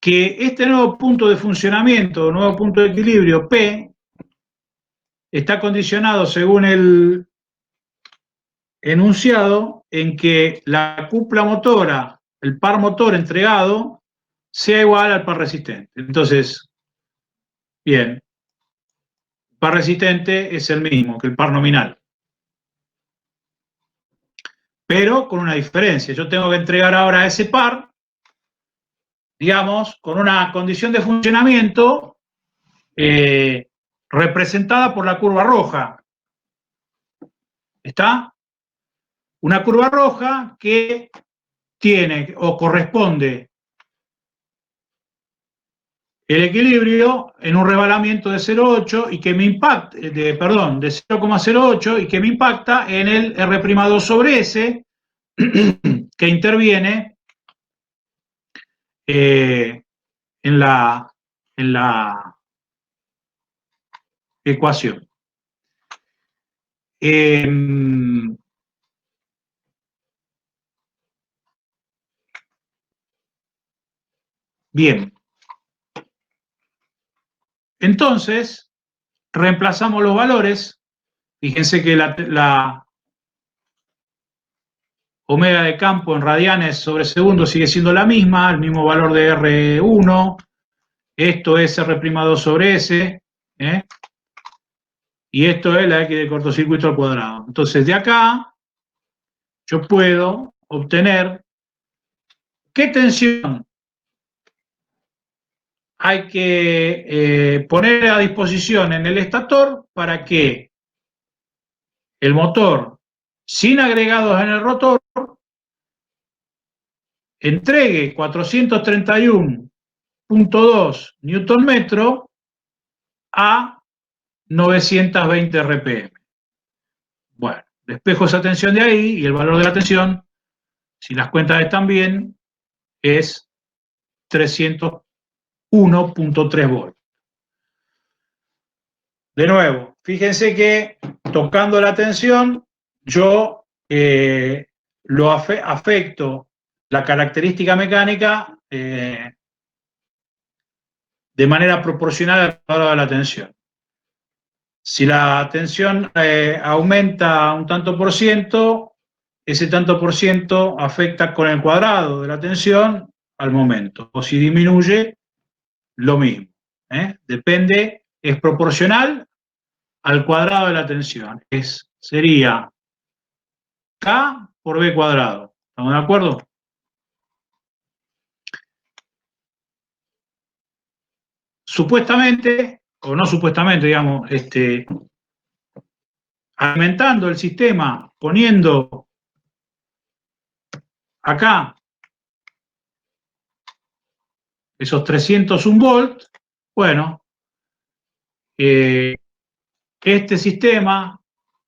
que este nuevo punto de funcionamiento, nuevo punto de equilibrio, P, está condicionado según el enunciado en que la cupla motora, el par motor entregado, sea igual al par resistente. Entonces, bien, el par resistente es el mismo que el par nominal, pero con una diferencia. Yo tengo que entregar ahora ese par, digamos, con una condición de funcionamiento representada por la curva roja. ¿Está? Una curva roja que tiene o corresponde el equilibrio en un rebalamiento de 0,8 y que me impacta, de 0,08 y que me impacta en el R'2 sobre S que interviene en la ecuación. Bien. Entonces, reemplazamos los valores. Fíjense que la omega de campo en radianes sobre segundo sigue siendo la misma, el mismo valor de R1. Esto es R'2 sobre S. Y esto es la X de cortocircuito al cuadrado. Entonces, de acá, yo puedo obtener qué tensión hay que poner a disposición en el estator para que el motor, sin agregados en el rotor, entregue 431.2 Nm a 920 RPM. Bueno, despejo esa tensión de ahí y el valor de la tensión, si las cuentas están bien, es 301.3 volts. De nuevo, fíjense que tocando la tensión, yo lo afecto la característica mecánica de manera proporcional al valor de la tensión. Si la tensión aumenta un tanto por ciento, ese tanto por ciento afecta con el cuadrado de la tensión al momento. O si disminuye, lo mismo. Depende, es proporcional al cuadrado de la tensión. Sería K por B cuadrado. ¿Estamos de acuerdo? Supuestamente, o no supuestamente, digamos, alimentando el sistema, poniendo acá esos 301 volts, bueno, este sistema,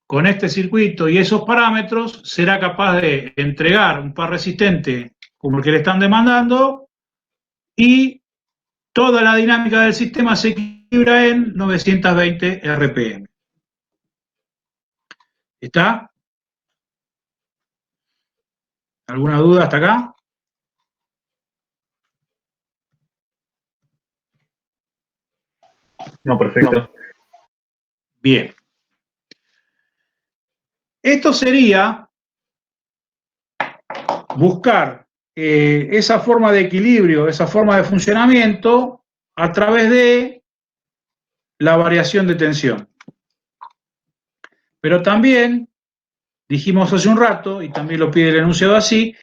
con este circuito y esos parámetros, será capaz de entregar un par resistente como el que le están demandando y toda la dinámica del sistema se equilibra en 920 RPM. ¿Está? ¿Alguna duda hasta acá? No, perfecto. Bien. Esto sería buscar esa forma de equilibrio, esa forma de funcionamiento a través de la variación de tensión. Pero también, dijimos hace un rato, y también lo pide el enunciado así,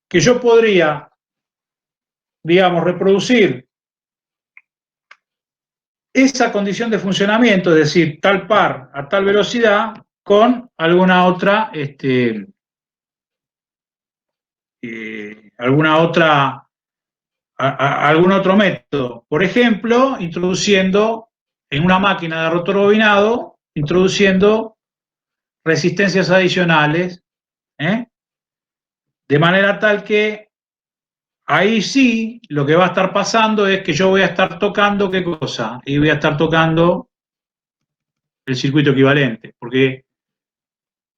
que yo podría, digamos, reproducir esa condición de funcionamiento, es decir, tal par a tal velocidad, con alguna otra, algún otro método. Por ejemplo, introduciendo en una máquina de rotor bobinado, introduciendo resistencias adicionales, de manera tal que ahí sí lo que va a estar pasando es que yo voy a estar tocando ¿qué cosa? Y voy a estar tocando el circuito equivalente, porque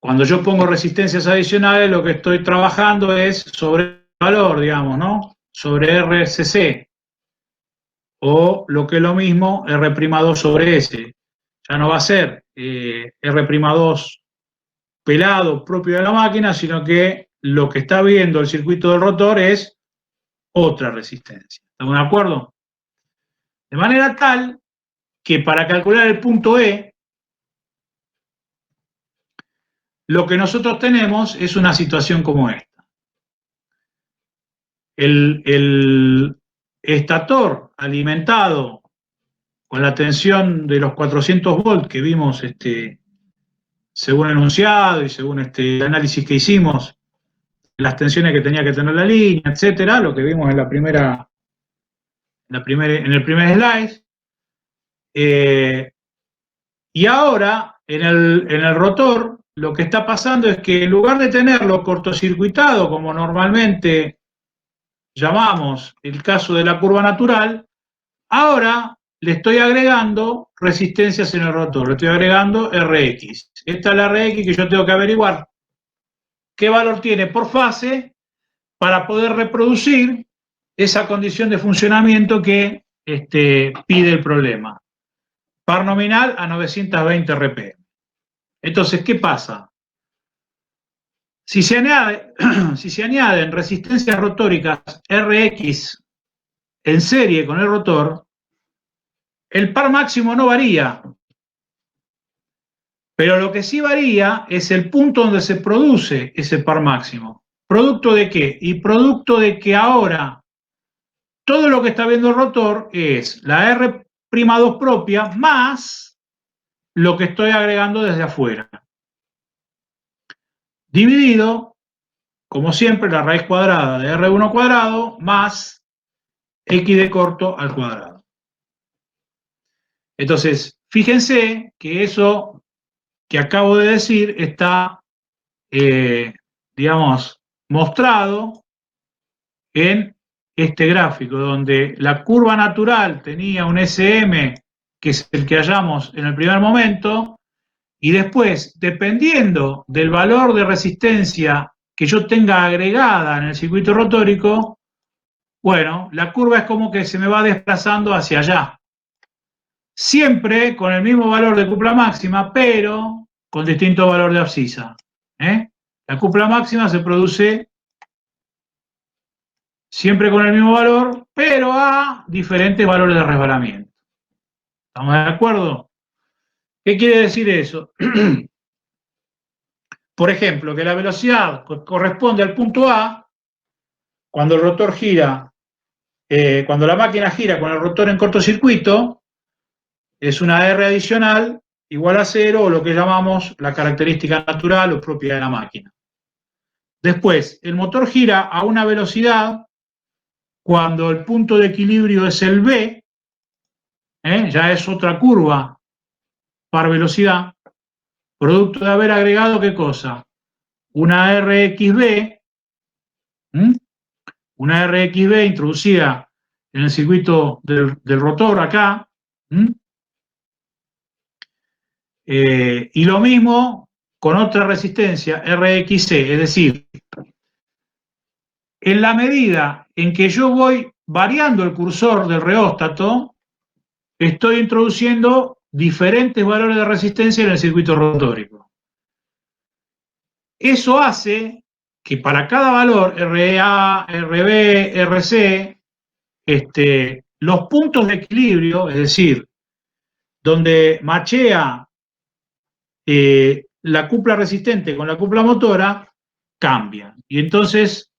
cuando yo pongo resistencias adicionales lo que estoy trabajando es sobre el valor, digamos, ¿no? Sobre RCC, o lo que es lo mismo, R'2 sobre S. Ya no va a ser R'2 pelado propio de la máquina, sino que lo que está viendo el circuito del rotor es otra resistencia. ¿Estamos de acuerdo? De manera tal que para calcular el punto E, lo que nosotros tenemos es una situación como esta. El estator alimentado con la tensión de los 400 volts que vimos según enunciado y según el análisis que hicimos, las tensiones que tenía que tener la línea, etcétera, lo que vimos en el primer slide. Y ahora, en el rotor, lo que está pasando es que en lugar de tenerlo cortocircuitado, como normalmente llamamos el caso de la curva natural, ahora le estoy agregando resistencias en el rotor, le estoy agregando Rx. Esta es la Rx que yo tengo que averiguar qué valor tiene por fase para poder reproducir esa condición de funcionamiento que pide el problema. Par nominal a 920 RPM. Entonces, ¿qué pasa? Si se añaden resistencias rotóricas RX en serie con el rotor, el par máximo no varía. Pero lo que sí varía es el punto donde se produce ese par máximo. ¿Producto de qué? Y producto de que ahora todo lo que está viendo el rotor es la R'2 propia más lo que estoy agregando desde afuera. Dividido, como siempre, la raíz cuadrada de R1 cuadrado más X de corto al cuadrado. Entonces, fíjense que eso que acabo de decir está, digamos, mostrado en este gráfico, donde la curva natural tenía un SM, que es el que hallamos en el primer momento, y después, dependiendo del valor de resistencia que yo tenga agregada en el circuito rotórico, bueno, la curva es como que se me va desplazando hacia allá. Siempre con el mismo valor de cupla máxima, pero con distinto valor de abscisa. La cupla máxima se produce siempre con el mismo valor, pero a diferentes valores de resbalamiento. ¿Estamos de acuerdo? ¿Qué quiere decir eso? Por ejemplo, que la velocidad corresponde al punto A cuando el rotor gira, cuando la máquina gira con el rotor en cortocircuito, es una R adicional igual a 0, o lo que llamamos la característica natural o propia de la máquina. Después, el motor gira a una velocidad cuando el punto de equilibrio es el B, ya es otra curva par velocidad, producto de haber agregado ¿qué cosa? Una RXB, una RXB introducida en el circuito del rotor acá, y lo mismo con otra resistencia, RXC, es decir, en la medida en que yo voy variando el cursor del reóstato, estoy introduciendo diferentes valores de resistencia en el circuito rotórico. Eso hace que para cada valor, RA, RB, RC, los puntos de equilibrio, es decir, donde machea la cupla resistente con la cupla motora, cambian. Y entonces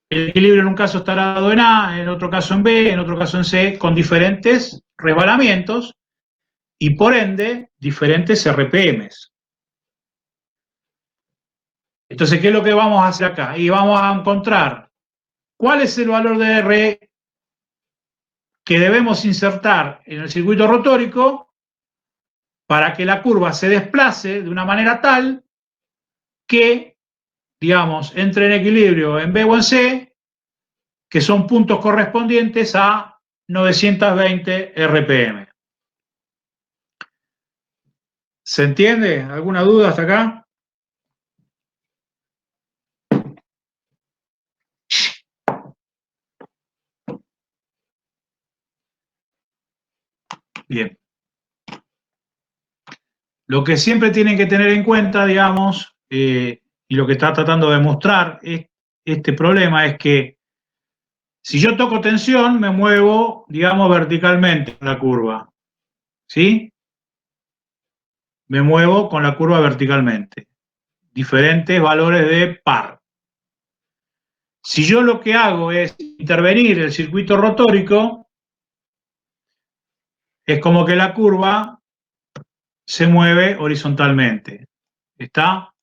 el equilibrio en un caso estará dado en A, en otro caso en B, en otro caso en C, con diferentes resbalamientos y por ende diferentes RPMs. Entonces, ¿qué es lo que vamos a hacer acá? Y vamos a encontrar cuál es el valor de R que debemos insertar en el circuito rotórico para que la curva se desplace de una manera tal que, digamos, entre en equilibrio en B o en C, que son puntos correspondientes a 920 RPM. ¿Se entiende? ¿Alguna duda hasta acá? Bien. Lo que siempre tienen que tener en cuenta, digamos, y lo que está tratando de mostrar este problema es que si yo toco tensión, me muevo, digamos, verticalmente en la curva. ¿Sí? Me muevo con la curva verticalmente. Diferentes valores de par. Si yo lo que hago es intervenir el circuito rotórico, es como que la curva se mueve horizontalmente. ¿Está?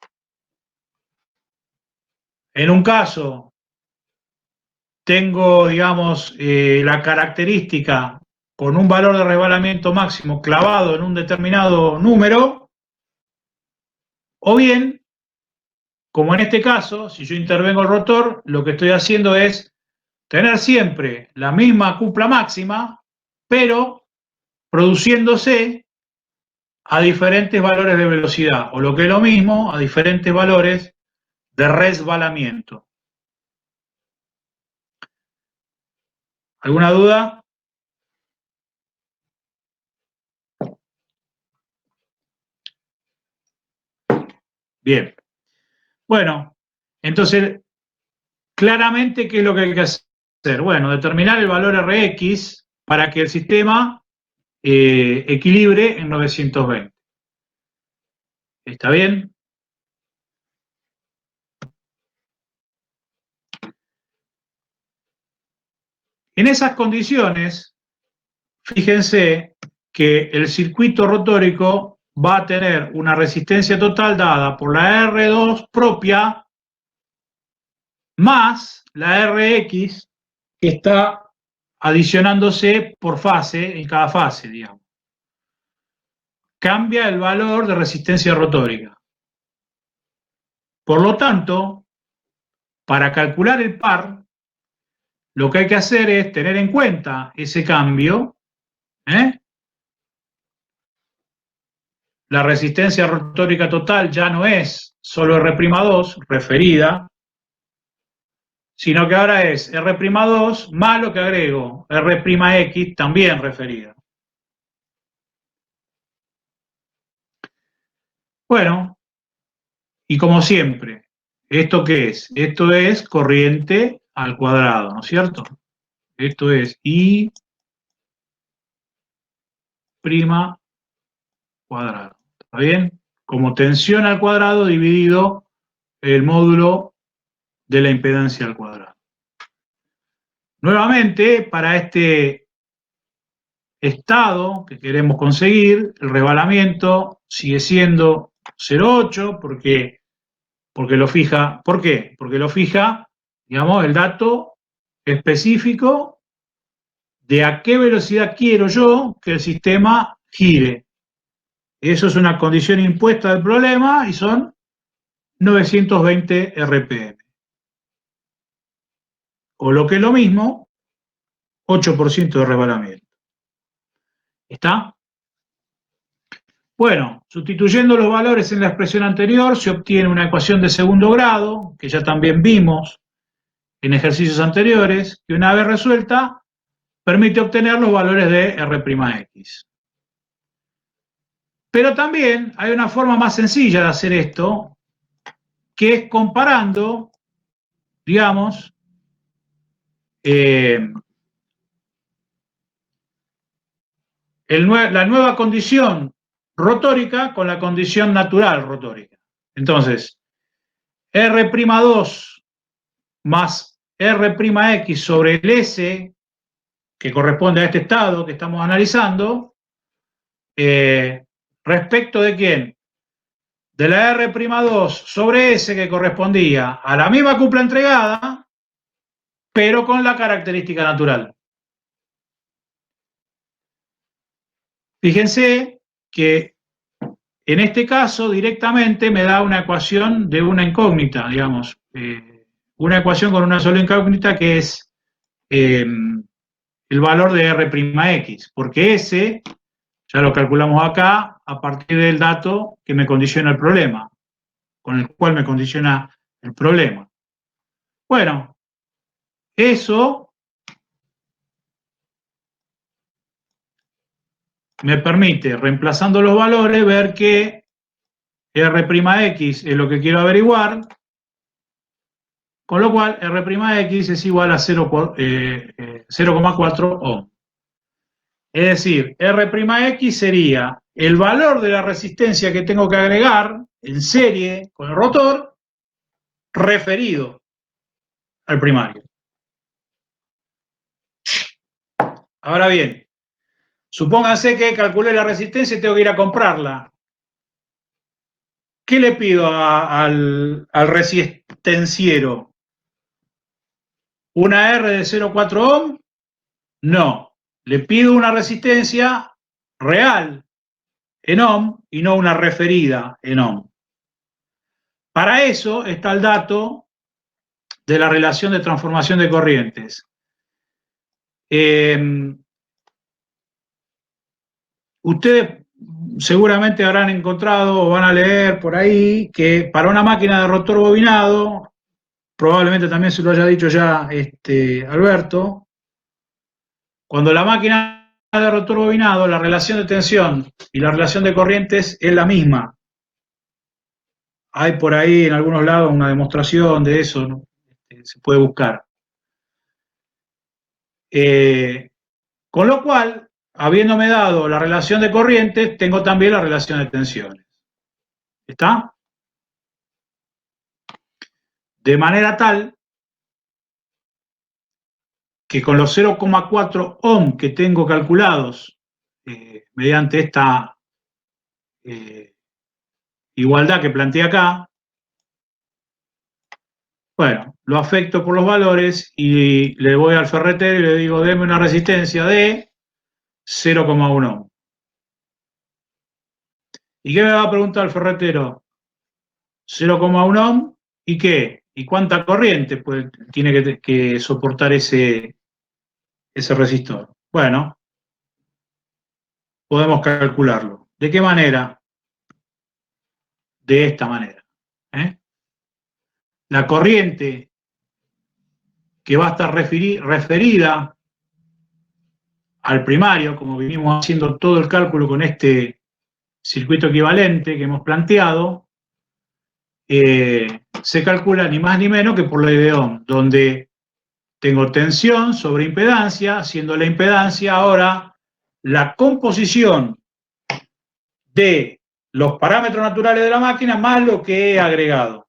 En un caso, tengo, digamos, la característica con un valor de resbalamiento máximo clavado en un determinado número, o bien, como en este caso, si yo intervengo el rotor, lo que estoy haciendo es tener siempre la misma cupla máxima, pero produciéndose a diferentes valores de velocidad, o lo que es lo mismo, a diferentes valores de resbalamiento. ¿Alguna duda? Bien. Bueno, entonces, claramente, ¿qué es lo que hay que hacer? Bueno, determinar el valor Rx para que el sistema equilibre en 920. ¿Está bien? En esas condiciones, fíjense que el circuito rotórico va a tener una resistencia total dada por la R2 propia más la Rx que está adicionándose por fase, en cada fase, digamos. Cambia el valor de resistencia rotórica. Por lo tanto, para calcular el par, lo que hay que hacer es tener en cuenta ese cambio, La resistencia rotórica total ya no es solo R'2 referida, sino que ahora es R'2 más lo que agrego, R'X también referida. Bueno, y como siempre, ¿esto qué es? Esto es corriente al cuadrado, ¿no es cierto? Esto es I' cuadrado, ¿está bien? Como tensión al cuadrado dividido el módulo de la impedancia al cuadrado. Nuevamente, para este estado que queremos conseguir, el rebalamiento sigue siendo 0,8 porque lo fija. ¿Por qué? Porque lo fija, digamos, el dato específico de a qué velocidad quiero yo que el sistema gire. Eso es una condición impuesta del problema y son 920 RPM. O lo que es lo mismo, 8% de rebalamiento. ¿Está? Bueno, sustituyendo los valores en la expresión anterior se obtiene una ecuación de segundo grado, que ya también vimos en ejercicios anteriores, que una vez resuelta permite obtener los valores de R'X. Pero también hay una forma más sencilla de hacer esto, que es comparando, digamos, la nueva condición rotórica con la condición natural rotórica. Entonces, R'2 más R'X sobre el S, que corresponde a este estado que estamos analizando, ¿respecto de quién? De la R'2 sobre S, que correspondía a la misma cupla entregada, pero con la característica natural. Fíjense que en este caso directamente me da una ecuación de una incógnita, digamos, una ecuación con una sola incógnita que es el valor de R'X, porque ese ya lo calculamos acá a partir del dato que me condiciona el problema, con el cual me condiciona el problema. Bueno, eso me permite, reemplazando los valores, ver que R'X es lo que quiero averiguar, con lo cual R'X es igual a 0,4 ohm. Es decir, R'X sería el valor de la resistencia que tengo que agregar en serie con el rotor referido al primario. Ahora bien, supónganse que calculé la resistencia y tengo que ir a comprarla. ¿Qué le pido al resistenciero? ¿Una R de 0,4 ohm? No. Le pido una resistencia real en ohm y no una referida en ohm. Para eso está el dato de la relación de transformación de corrientes. Ustedes seguramente habrán encontrado o van a leer por ahí que para una máquina de rotor bobinado, probablemente también se lo haya dicho ya Alberto, Cuando la máquina de rotor bobinado, la relación de tensión y la relación de corrientes es la misma. Hay por ahí en algunos lados una demostración de eso, ¿no? Se puede buscar. Con lo cual, habiéndome dado la relación de corrientes, tengo también la relación de tensiones. ¿Está? De manera tal que con los 0,4 ohm que tengo calculados mediante esta igualdad que planteé acá, bueno, lo afecto por los valores y le voy al ferretero y le digo, deme una resistencia de 0,1 ohm. ¿Y qué me va a preguntar el ferretero? 0,1 ohm, ¿y qué? ¿Y cuánta corriente pues, tiene que soportar ese resistor? Bueno, podemos calcularlo. ¿De qué manera? De esta manera. La corriente que va a estar referida al primario, como vinimos haciendo todo el cálculo con este circuito equivalente que hemos planteado, se calcula ni más ni menos que por ley de Ohm, donde tengo tensión sobre impedancia, siendo la impedancia ahora la composición de los parámetros naturales de la máquina más lo que he agregado.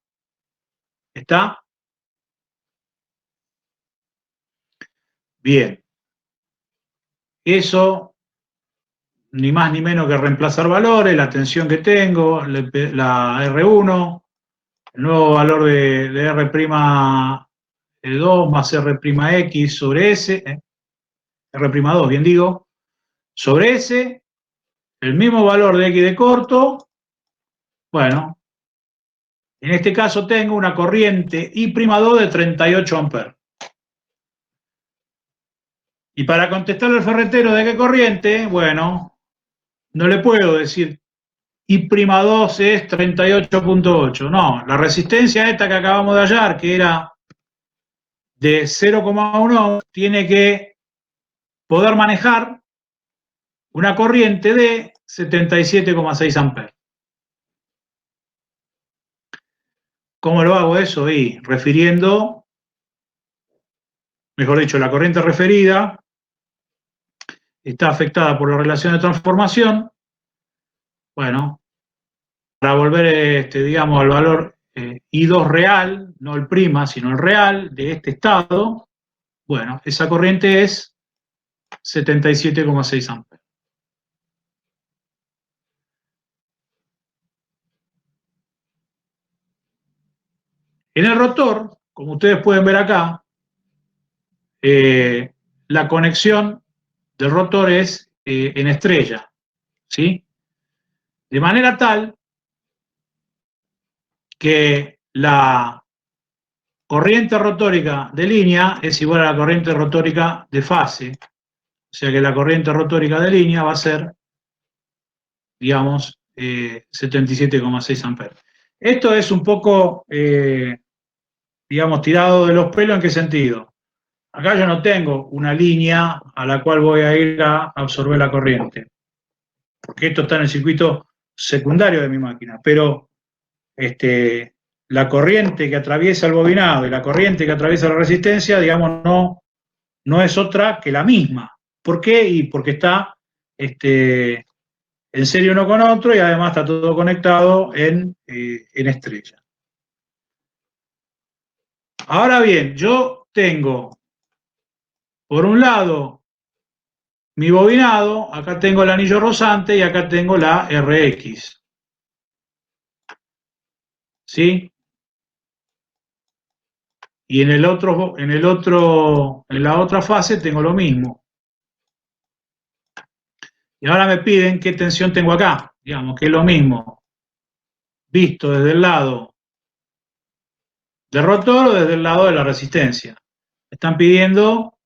¿Está? Bien. Eso, ni más ni menos que reemplazar valores, la tensión que tengo, la R1, el nuevo valor de R'2 más R'X sobre S, R'2, bien digo, sobre S, el mismo valor de X de corto, bueno, en este caso tengo una corriente I'2 de 38 amperes. Y para contestarle al ferretero de qué corriente, bueno, no le puedo decir I'2 es 38.8. No, la resistencia esta que acabamos de hallar, que era de 0,1, tiene que poder manejar una corriente de 77,6 amperes. ¿Cómo lo hago eso? Y refiriendo, mejor dicho, la corriente referida está afectada por la relación de transformación. Bueno, para volver, digamos, al valor I2 real, no el prima, sino el real de este estado, bueno, esa corriente es 77,6 amperes. En el rotor, como ustedes pueden ver acá, la conexión del rotor es en estrella, ¿sí? De manera tal que la corriente rotórica de línea es igual a la corriente rotórica de fase, o sea que la corriente rotórica de línea va a ser, digamos, 77,6 amperes. Esto es un poco, digamos, tirado de los pelos. ¿En qué sentido? Acá yo no tengo una línea a la cual voy a ir a absorber la corriente, porque esto está en el circuito secundario de mi máquina, pero la corriente que atraviesa el bobinado y la corriente que atraviesa la resistencia, digamos, no es otra que la misma. ¿Por qué? Y porque está en serie uno con otro y además está todo conectado en estrella. Ahora bien, yo tengo, por un lado, mi bobinado, acá tengo el anillo rozante y acá tengo la RX. ¿Sí? Y en la otra fase tengo lo mismo. Y ahora me piden qué tensión tengo acá, digamos, que es lo mismo, visto desde el lado del rotor o desde el lado de la resistencia. Me están pidiendo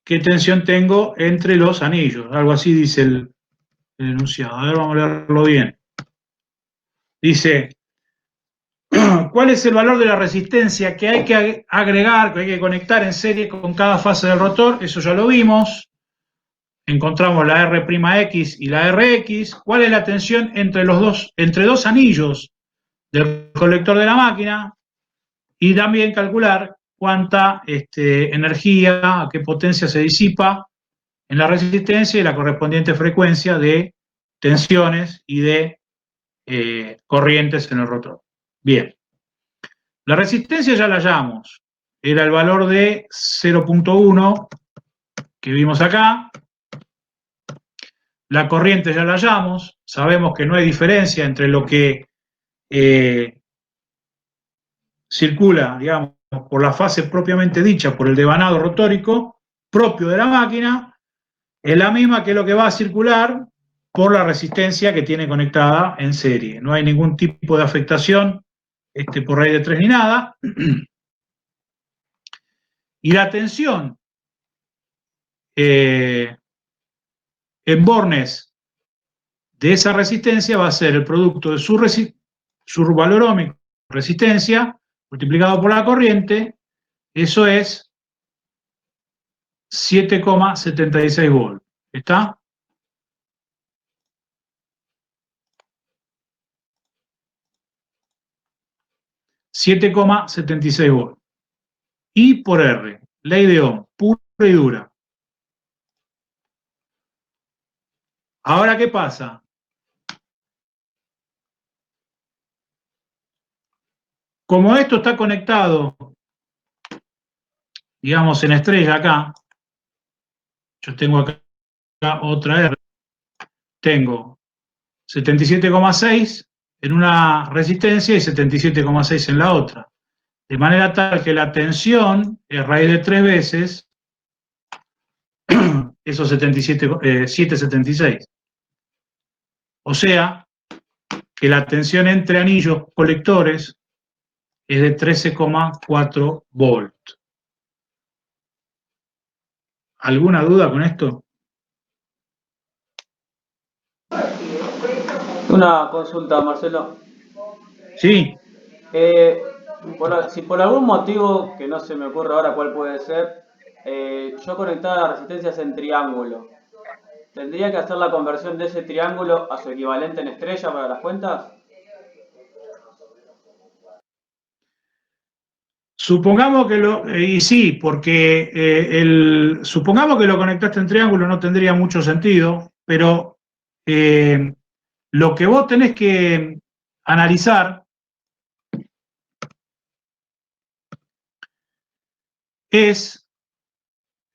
qué tensión tengo entre los anillos, algo así dice el enunciado. A ver, vamos a leerlo bien. Dice, ¿cuál es el valor de la resistencia que hay que agregar, que hay que conectar en serie con cada fase del rotor? Eso ya lo vimos. encontramos la R'X y la Rx. ¿Cuál es la tensión entre dos anillos del colector de la máquina? Y también calcular cuánta energía, a qué potencia se disipa en la resistencia y la correspondiente frecuencia de tensiones y de corrientes en el rotor. Bien. La resistencia ya la hallamos. Era el valor de 0.1 que vimos acá. La corriente ya la hallamos. Sabemos que no hay diferencia entre lo que circula, digamos, por la fase propiamente dicha, por el devanado rotórico propio de la máquina, es la misma que lo que va a circular por la resistencia que tiene conectada en serie. No hay ningún tipo de afectación por raíz de 3 ni nada. Y la tensión en bornes de esa resistencia va a ser el producto de su valor ómico, resistencia, multiplicado por la corriente. Eso es 7,76 volts. ¿Está? $7,76 volts. I por R, ley de Ohm, pura y dura. Ahora, ¿qué pasa? Como esto está conectado, digamos, en estrella acá, yo tengo acá otra R, tengo 77,6 en una resistencia y 77,6 en la otra. De manera tal que la tensión es raíz de 3 veces esos 776. O sea, que la tensión entre anillos colectores es de 13,4 volts. ¿Alguna duda con esto? Una consulta, Marcelo. Sí. Si por algún motivo, que no se me ocurre ahora cuál puede ser, yo conectaba las resistencias en triángulo, ¿tendría que hacer la conversión de ese triángulo a su equivalente en estrella para las cuentas? Supongamos que y sí, porque supongamos que lo conectaste en triángulo no tendría mucho sentido, pero lo que vos tenés que analizar es,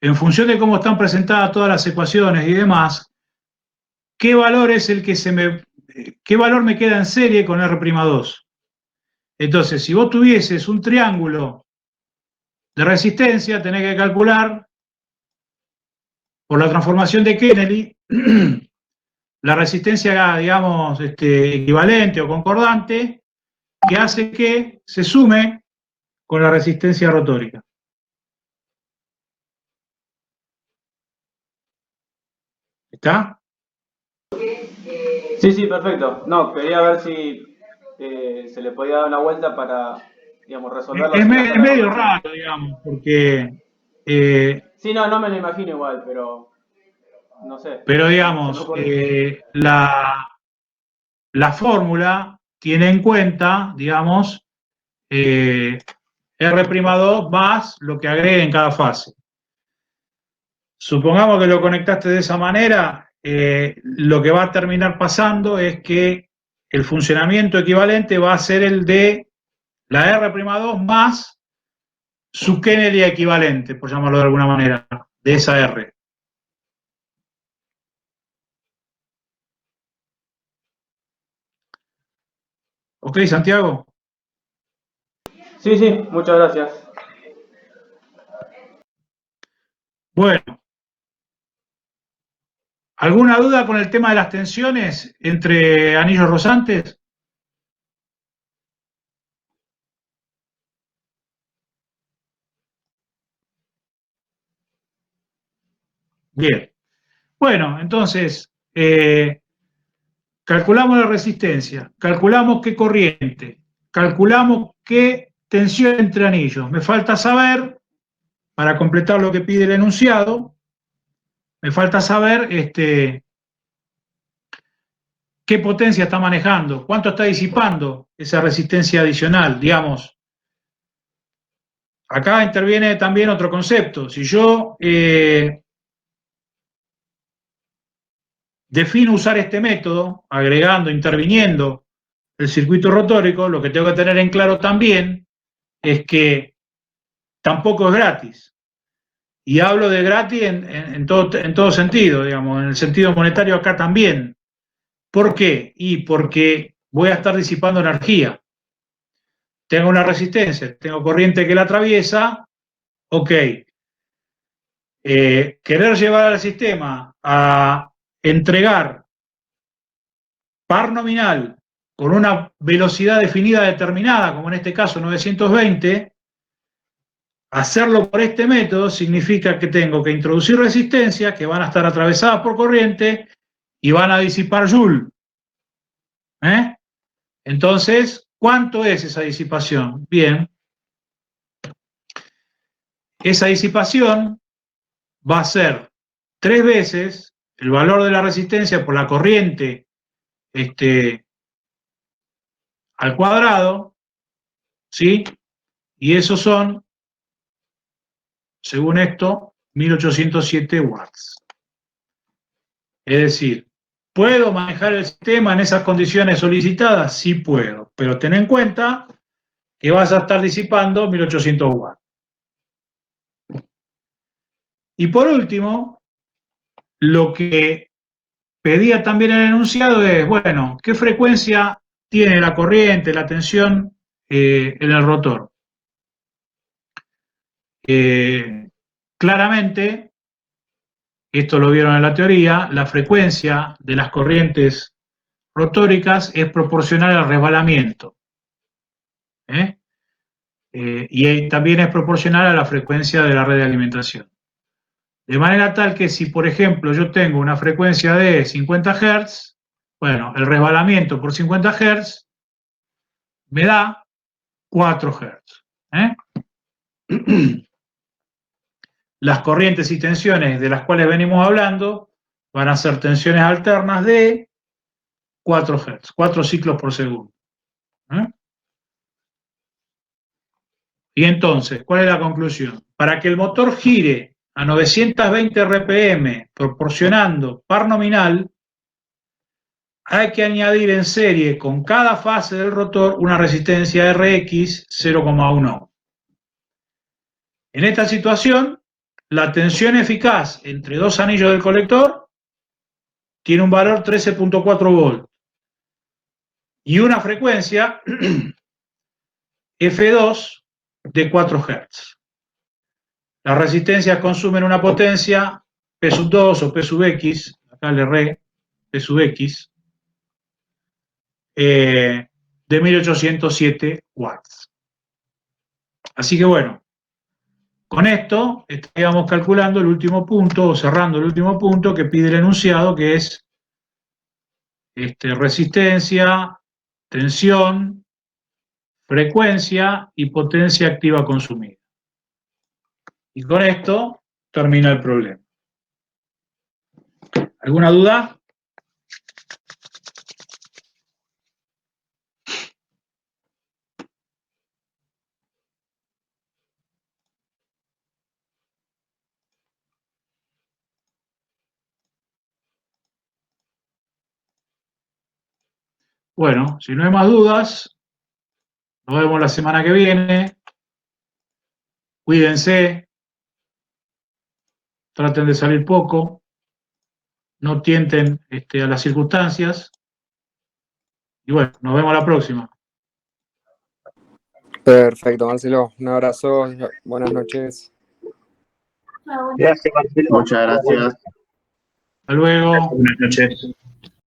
en función de cómo están presentadas todas las ecuaciones y demás, qué valor es el que qué valor me queda en serie con R'2. Entonces, si vos tuvieses un triángulo de resistencia, tenés que calcular por la transformación de Kennedy la resistencia, digamos, equivalente o concordante, que hace que se sume con la resistencia rotórica. ¿Está? Sí, perfecto. No, quería ver si se le podía dar una vuelta para, digamos, resolverlo. Es medio raro, digamos, porque... sí, no me lo imagino igual, pero no sé. Pero, digamos, la fórmula tiene en cuenta, digamos, R'2 más lo que agregue en cada fase. Supongamos que lo conectaste de esa manera, lo que va a terminar pasando es que el funcionamiento equivalente va a ser el de la R'2 más su Kennedy equivalente, por llamarlo de alguna manera, de esa R. ¿Ok, Santiago? Sí, muchas gracias. Bueno. ¿Alguna duda con el tema de las tensiones entre anillos rozantes? Bien. Bueno, entonces, calculamos la resistencia, calculamos qué corriente, calculamos qué tensión entre anillos. Me falta saber, para completar lo que pide el enunciado, Me falta saber qué potencia está manejando, cuánto está disipando esa resistencia adicional, digamos. Acá interviene también otro concepto. Si yo defino usar este método, agregando, interviniendo el circuito rotórico, lo que tengo que tener en claro también es que tampoco es gratis. Y hablo de gratis en todo sentido, digamos, en el sentido monetario acá también. ¿Por qué? Y porque voy a estar disipando energía. Tengo una resistencia, tengo corriente que la atraviesa, ok. Querer llevar al sistema a entregar par nominal con una velocidad definida determinada, como en este caso 920, hacerlo por este método significa que tengo que introducir resistencias que van a estar atravesadas por corriente y van a disipar Joule. Entonces, ¿cuánto es esa disipación? Bien. Esa disipación va a ser 3 veces el valor de la resistencia por la corriente al cuadrado, ¿sí? Y esos son, según esto, 1807 watts. Es decir, ¿puedo manejar el sistema en esas condiciones solicitadas? Sí puedo, pero ten en cuenta que vas a estar disipando 1800 watts. Y por último, lo que pedía también el enunciado es, bueno, ¿qué frecuencia tiene la corriente, la tensión en el rotor? Claramente, esto lo vieron en la teoría, la frecuencia de las corrientes rotóricas es proporcional al resbalamiento. Y también es proporcional a la frecuencia de la red de alimentación. De manera tal que si, por ejemplo, yo tengo una frecuencia de 50 Hz, bueno, el resbalamiento por 50 Hz me da 4 Hz. Las corrientes y tensiones de las cuales venimos hablando van a ser tensiones alternas de 4 Hz, 4 ciclos por segundo. Y entonces, ¿cuál es la conclusión? Para que el motor gire a 920 RPM proporcionando par nominal, hay que añadir en serie con cada fase del rotor una resistencia RX 0,1. En esta situación, la tensión eficaz entre dos anillos del colector tiene un valor 13.4 volt y una frecuencia F2 de 4 Hz. Las resistencias consumen una potencia P sub 2 o P sub X, acá le erré, P sub X, de 1807 watts. Así que bueno, con esto estaríamos calculando el último punto, o cerrando el último punto que pide el enunciado, que es resistencia, tensión, frecuencia y potencia activa consumida. Y con esto termina el problema. ¿Alguna duda? Bueno, si no hay más dudas, nos vemos la semana que viene. Cuídense, traten de salir poco, no tienten a las circunstancias. Y bueno, nos vemos la próxima. Perfecto, Marcelo. Un abrazo. Buenas noches. Gracias, Marcelo. Muchas gracias. Hasta luego. Buenas noches.